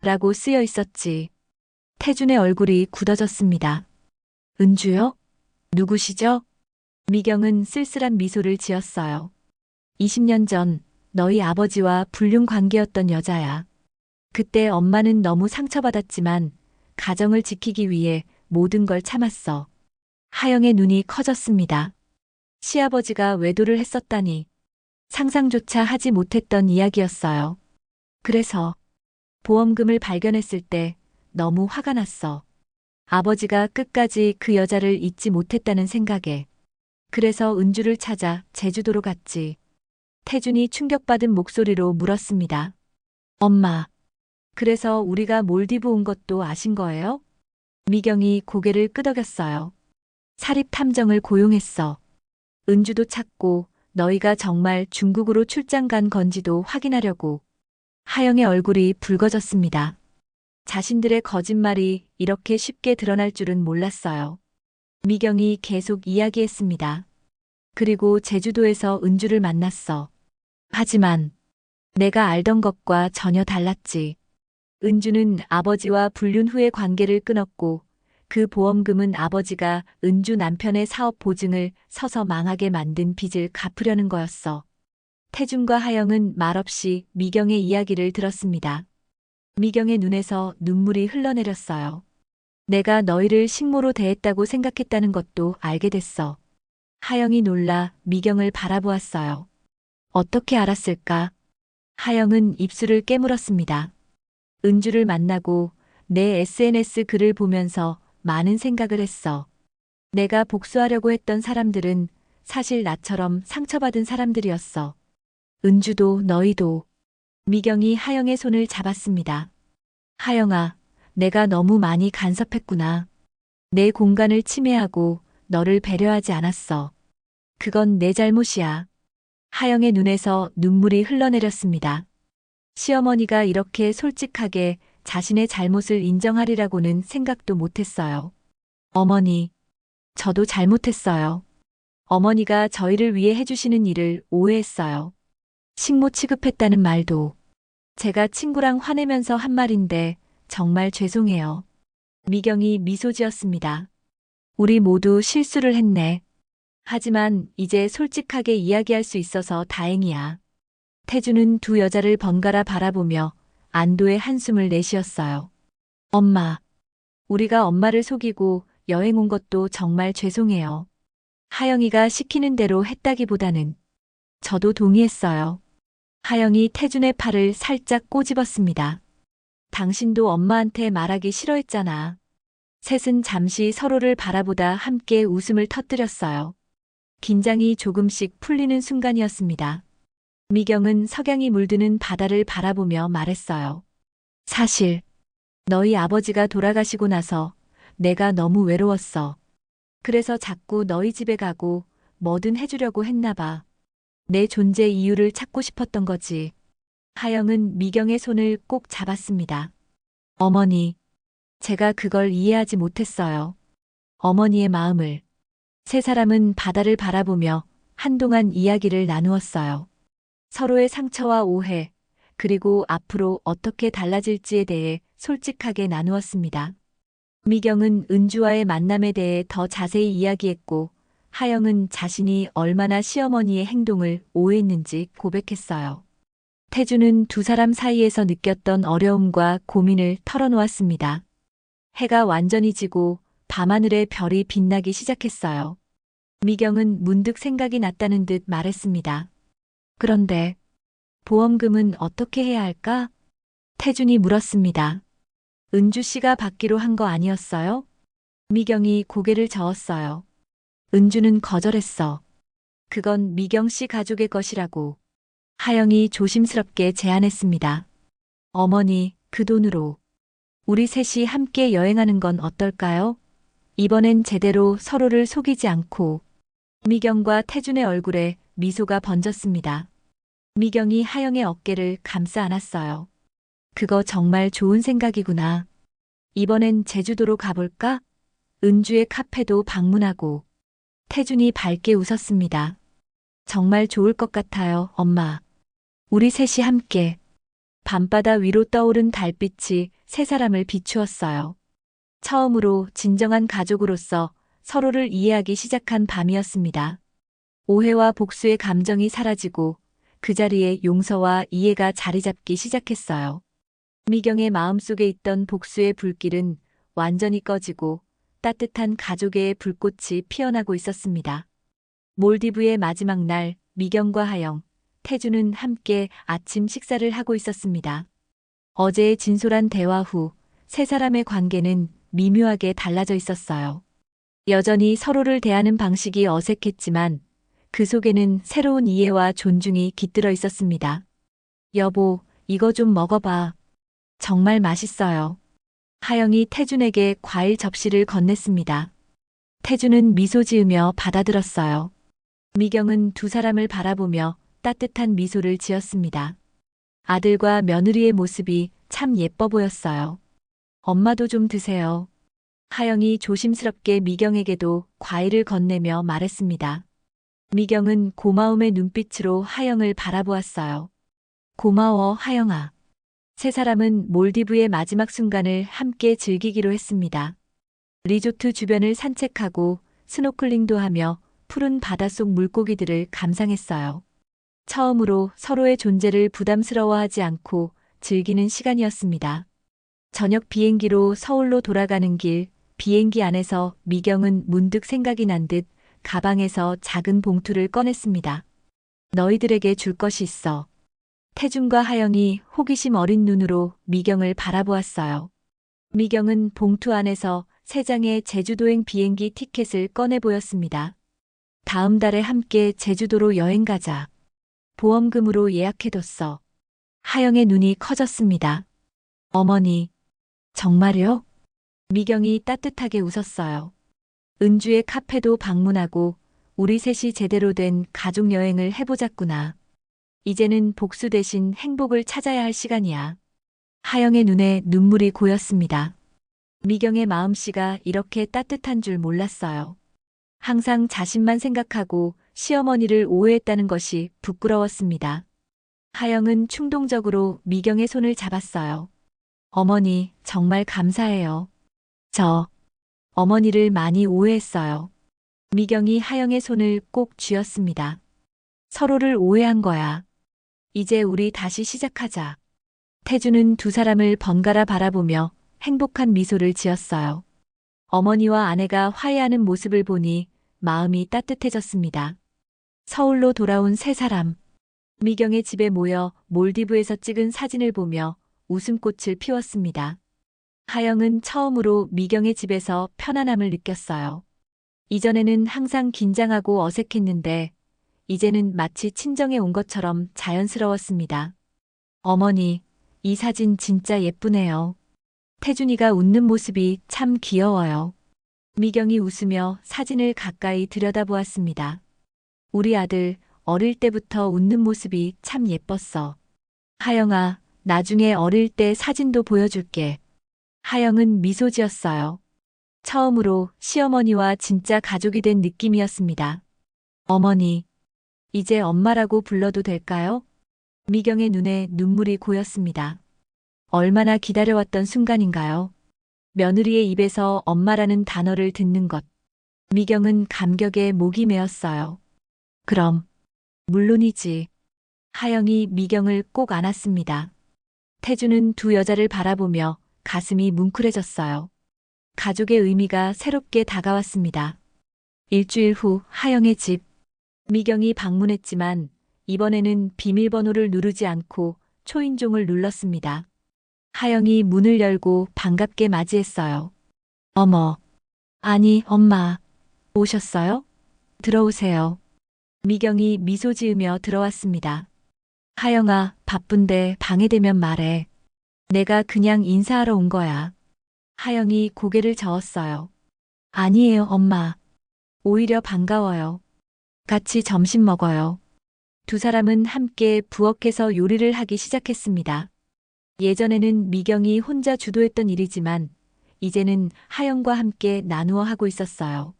라고 쓰여 있었지. 태준의 얼굴이 굳어졌습니다. 은주요? 누구시죠? 미경은 쓸쓸한 미소를 지었어요. 20년 전 너희 아버지와 불륜 관계였던 여자야. 그때 엄마는 너무 상처받았지만 가정을 지키기 위해 모든 걸 참았어. 하영의 눈이 커졌습니다. 시아버지가 외도를 했었다니. 상상조차 하지 못했던 이야기였어요. 그래서 보험금을 발견했을 때 너무 화가 났어. 아버지가 끝까지 그 여자를 잊지 못했다는 생각에. 그래서 은주를 찾아 제주도로 갔지. 태준이 충격받은 목소리로 물었습니다. 엄마, 그래서 우리가 몰디브 온 것도 아신 거예요? 미경이 고개를 끄덕였어요. 사립 탐정을 고용했어. 은주도 찾고 너희가 정말 중국으로 출장 간 건지도 확인하려고. 하영의 얼굴이 붉어졌습니다. 자신들의 거짓말이 이렇게 쉽게 드러날 줄은 몰랐어요. 미경이 계속 이야기했습니다. 그리고 제주도에서 은주를 만났어. 하지만 내가 알던 것과 전혀 달랐지. 은주는 아버지와 불륜 후에 관계를 끊었고 그 보험금은 아버지가 은주 남편의 사업 보증을 서서 망하게 만든 빚을 갚으려는 거였어. 태준과 하영은 말없이 미경의 이야기를 들었습니다. 미경의 눈에서 눈물이 흘러내렸어요. 내가 너희를 식모로 대했다고 생각했다는 것도 알게 됐어. 하영이 놀라 미경을 바라보았어요. 어떻게 알았을까? 하영은 입술을 깨물었습니다. 은주를 만나고 내 SNS 글을 보면서 많은 생각을 했어. 내가 복수하려고 했던 사람들은 사실 나처럼 상처받은 사람들이었어. 은주도 너희도. 미경이 하영의 손을 잡았습니다. 하영아, 내가 너무 많이 간섭했구나. 내 공간을 침해하고 너를 배려하지 않았어. 그건 내 잘못이야. 하영의 눈에서 눈물이 흘러내렸습니다. 시어머니가 이렇게 솔직하게 자신의 잘못을 인정하리라고는 생각도 못했어요. 어머니, 저도 잘못했어요. 어머니가 저희를 위해 해주시는 일을 오해했어요. 식모 취급했다는 말도 제가 친구랑 화내면서 한 말인데 정말 죄송해요. 미경이 미소 지었습니다. 우리 모두 실수를 했네. 하지만 이제 솔직하게 이야기할 수 있어서 다행이야. 태주는 두 여자를 번갈아 바라보며 안도의 한숨을 내쉬었어요. 엄마, 우리가 엄마를 속이고 여행 온 것도 정말 죄송해요. 하영이가 시키는 대로 했다기보다는 저도 동의했어요. 하영이 태준의 팔을 살짝 꼬집었습니다. 당신도 엄마한테 말하기 싫어했잖아. 셋은 잠시 서로를 바라보다 함께 웃음을 터뜨렸어요. 긴장이 조금씩 풀리는 순간이었습니다. 미경은 석양이 물드는 바다를 바라보며 말했어요. 사실 너희 아버지가 돌아가시고 나서 내가 너무 외로웠어. 그래서 자꾸 너희 집에 가고 뭐든 해주려고 했나 봐. 내 존재 이유를 찾고 싶었던 거지. 하영은 미경의 손을 꼭 잡았습니다. 어머니, 제가 그걸 이해하지 못했어요. 어머니의 마음을. 세 사람은 바다를 바라보며 한동안 이야기를 나누었어요. 서로의 상처와 오해, 그리고 앞으로 어떻게 달라질지에 대해 솔직하게 나누었습니다. 미경은 은주와의 만남에 대해 더 자세히 이야기했고, 하영은 자신이 얼마나 시어머니의 행동을 오해했는지 고백했어요. 태주는 두 사람 사이에서 느꼈던 어려움과 고민을 털어놓았습니다. 해가 완전히 지고 밤하늘의 별이 빛나기 시작했어요. 미경은 문득 생각이 났다는 듯 말했습니다. 그런데 보험금은 어떻게 해야 할까? 태준이 물었습니다. 은주 씨가 받기로 한 거 아니었어요? 미경이 고개를 저었어요. 은주는 거절했어. 그건 미경 씨 가족의 것이라고. 하영이 조심스럽게 제안했습니다. 어머니, 그 돈으로 우리 셋이 함께 여행하는 건 어떨까요? 이번엔 제대로 서로를 속이지 않고. 미경과 태준의 얼굴에 미소가 번졌습니다. 미경이 하영의 어깨를 감싸 안았어요. 그거 정말 좋은 생각이구나. 이번엔 제주도로 가볼까? 은주의 카페도 방문하고. 태준이 밝게 웃었습니다. 정말 좋을 것 같아요, 엄마. 우리 셋이 함께. 밤바다 위로 떠오른 달빛이 세 사람을 비추었어요. 처음으로 진정한 가족으로서 서로를 이해하기 시작한 밤이었습니다. 오해와 복수의 감정이 사라지고 그 자리에 용서와 이해가 자리 잡기 시작했어요. 미경의 마음속에 있던 복수의 불길은 완전히 꺼지고 따뜻한 가족의 불꽃이 피어나고 있었습니다. 몰디브의 마지막 날, 미경과 하영, 태주는 함께 아침 식사를 하고 있었습니다. 어제의 진솔한 대화 후 세 사람의 관계는 미묘하게 달라져 있었어요. 여전히 서로를 대하는 방식이 어색했지만 그 속에는 새로운 이해와 존중이 깃들어 있었습니다. 여보, 이거 좀 먹어봐. 정말 맛있어요. 하영이 태준에게 과일 접시를 건넸습니다. 태준은 미소 지으며 받아들었어요. 미경은 두 사람을 바라보며 따뜻한 미소를 지었습니다. 아들과 며느리의 모습이 참 예뻐 보였어요. 엄마도 좀 드세요. 하영이 조심스럽게 미경에게도 과일을 건네며 말했습니다. 미경은 고마움의 눈빛으로 하영을 바라보았어요. 고마워, 하영아. 세 사람은 몰디브의 마지막 순간을 함께 즐기기로 했습니다. 리조트 주변을 산책하고 스노클링도 하며 푸른 바닷속 물고기들을 감상했어요. 처음으로 서로의 존재를 부담스러워하지 않고 즐기는 시간이었습니다. 저녁 비행기로 서울로 돌아가는 길, 비행기 안에서 미경은 문득 생각이 난 듯 가방에서 작은 봉투를 꺼냈습니다. 너희들에게 줄 것이 있어. 태준과 하영이 호기심 어린 눈으로 미경을 바라보았어요. 미경은 봉투 안에서 세 장의 제주도행 비행기 티켓을 꺼내 보였습니다. 다음 달에 함께 제주도로 여행 가자. 보험금으로 예약해뒀어. 하영의 눈이 커졌습니다. 어머니, 정말요? 미경이 따뜻하게 웃었어요. 은주의 카페도 방문하고 우리 셋이 제대로 된 가족 여행을 해보자꾸나. 이제는 복수 대신 행복을 찾아야 할 시간이야. 하영의 눈에 눈물이 고였습니다. 미경의 마음씨가 이렇게 따뜻한 줄 몰랐어요. 항상 자신만 생각하고 시어머니를 오해했다는 것이 부끄러웠습니다. 하영은 충동적으로 미경의 손을 잡았어요. 어머니, 정말 감사해요. 저 어머니를 많이 오해했어요. 미경이 하영의 손을 꼭 쥐었습니다. 서로를 오해한 거야. 이제 우리 다시 시작하자. 태주는 두 사람을 번갈아 바라보며 행복한 미소를 지었어요. 어머니와 아내가 화해하는 모습을 보니 마음이 따뜻해졌습니다. 서울로 돌아온 세 사람. 미경의 집에 모여 몰디브에서 찍은 사진을 보며 웃음꽃을 피웠습니다. 하영은 처음으로 미경의 집에서 편안함을 느꼈어요. 이전에는 항상 긴장하고 어색했는데 이제는 마치 친정에 온 것처럼 자연스러웠습니다. 어머니, 이 사진 진짜 예쁘네요. 태준이가 웃는 모습이 참 귀여워요. 미경이 웃으며 사진을 가까이 들여다보았습니다. 우리 아들 어릴 때부터 웃는 모습이 참 예뻤어. 하영아, 나중에 어릴 때 사진도 보여줄게. 하영은 미소 지었어요. 처음으로 시어머니와 진짜 가족이 된 느낌이었습니다. 어머니, 이제 엄마라고 불러도 될까요? 미경의 눈에 눈물이 고였습니다. 얼마나 기다려왔던 순간인가요? 며느리의 입에서 엄마라는 단어를 듣는 것. 미경은 감격에 목이 메었어요. 그럼, 물론이지. 하영이 미경을 꼭 안았습니다. 태주는 두 여자를 바라보며 가슴이 뭉클해졌어요. 가족의 의미가 새롭게 다가왔습니다. 일주일 후 하영의 집. 미경이 방문했지만 이번에는 비밀번호를 누르지 않고 초인종을 눌렀습니다. 하영이 문을 열고 반갑게 맞이했어요. 어머, 아니, 엄마, 오셨어요? 들어오세요. 미경이 미소 지으며 들어왔습니다. 하영아, 바쁜데 방해되면 말해. 내가 그냥 인사하러 온 거야. 하영이 고개를 저었어요. 아니에요, 엄마. 오히려 반가워요. 같이 점심 먹어요. 두 사람은 함께 부엌에서 요리를 하기 시작했습니다. 예전에는 미경이 혼자 주도했던 일이지만 이제는 하영과 함께 나누어 하고 있었어요.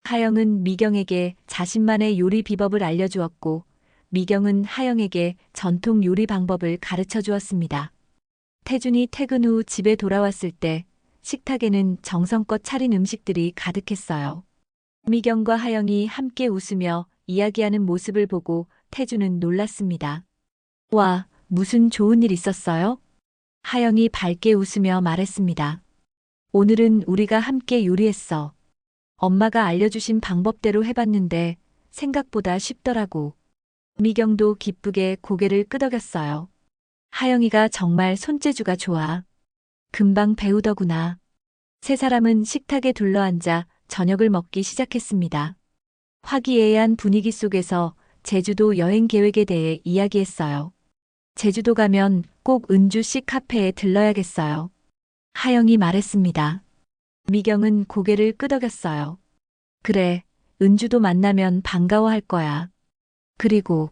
하영은 미경에게 자신만의 요리 비법을 알려주었고 미경은 하영에게 전통 요리 방법을 가르쳐 주었습니다. 태준이 퇴근 후 집에 돌아왔을 때 식탁에는 정성껏 차린 음식들이 가득했어요. 미경과 하영이 함께 웃으며 이야기하는 모습을 보고 태준은 놀랐습니다. 와, 무슨 좋은 일 있었어요? 하영이 밝게 웃으며 말했습니다. 오늘은 우리가 함께 요리했어. 엄마가 알려주신 방법대로 해봤는데 생각보다 쉽더라고. 미경도 기쁘게 고개를 끄덕였어요. 하영이가 정말 손재주가 좋아. 금방 배우더구나. 세 사람은 식탁에 둘러앉아 저녁을 먹기 시작했습니다. 화기애애한 분위기 속에서 제주도 여행 계획에 대해 이야기했어요. 제주도 가면 꼭 은주씨 카페에 들러야겠어요. 하영이 말했습니다. 미경은 고개를 끄덕였어요. 그래, 은주도 만나면 반가워할 거야. 그리고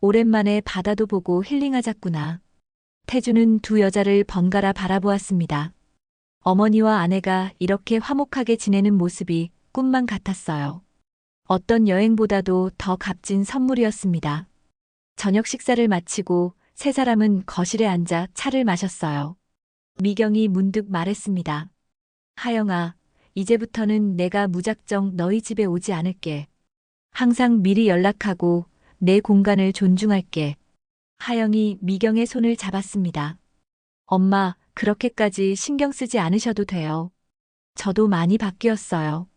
오랜만에 바다도 보고 힐링하자꾸나. 태주는 두 여자를 번갈아 바라보았습니다. 어머니와 아내가 이렇게 화목하게 지내는 모습이 꿈만 같았어요. 어떤 여행보다도 더 값진 선물이었습니다. 저녁 식사를 마치고 세 사람은 거실에 앉아 차를 마셨어요. 미경이 문득 말했습니다. 하영아, 이제부터는 내가 무작정 너희 집에 오지 않을게. 항상 미리 연락하고 내 공간을 존중할게. 하영이 미경의 손을 잡았습니다. 엄마, 그렇게까지 신경 쓰지 않으셔도 돼요. 저도 많이 바뀌었어요.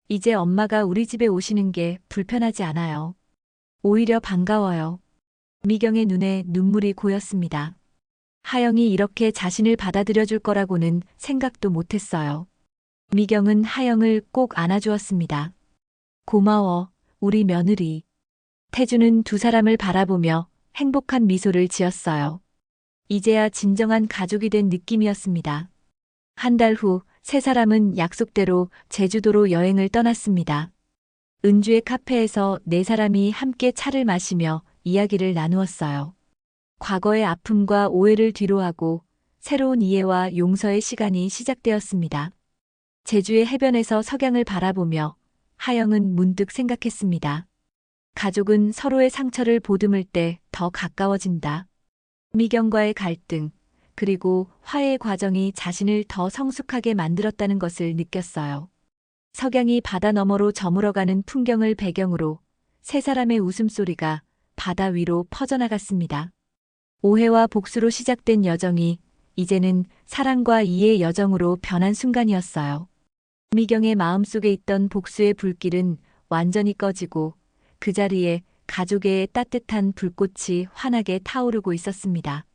이제 엄마가 우리 집에 오시는 게 불편하지 않아요. 오히려 반가워요. 미경의 눈에 눈물이 고였습니다. 하영이 이렇게 자신을 받아들여 줄 거라고는 생각도 못했어요. 미경은 하영을 꼭 안아주었습니다. 고마워, 우리 며느리. 태주는 두 사람을 바라보며 행복한 미소를 지었어요. 이제야 진정한 가족이 된 느낌이었습니다. 한 달 후 세 사람은 약속대로 제주도로 여행을 떠났습니다. 은주의 카페에서 네 사람이 함께 차를 마시며 이야기를 나누었어요. 과거의 아픔과 오해를 뒤로하고 새로운 이해와 용서의 시간이 시작되었습니다. 제주의 해변에서 석양을 바라보며 하영은 문득 생각했습니다. 가족은 서로의 상처를 보듬을 때 더 가까워진다. 미경과의 갈등, 그리고 화해의 과정이 자신을 더 성숙하게 만들었다는 것을 느꼈어요. 석양이 바다 너머로 저물어가는 풍경을 배경으로 세 사람의 웃음소리가 바다 위로 퍼져나갔습니다. 오해와 복수로 시작된 여정이 이제는 사랑과 이해의 여정으로 변한 순간이었어요. 미경의 마음속에 있던 복수의 불길은 완전히 꺼지고 그 자리에 가족의 따뜻한 불꽃이 환하게 타오르고 있었습니다.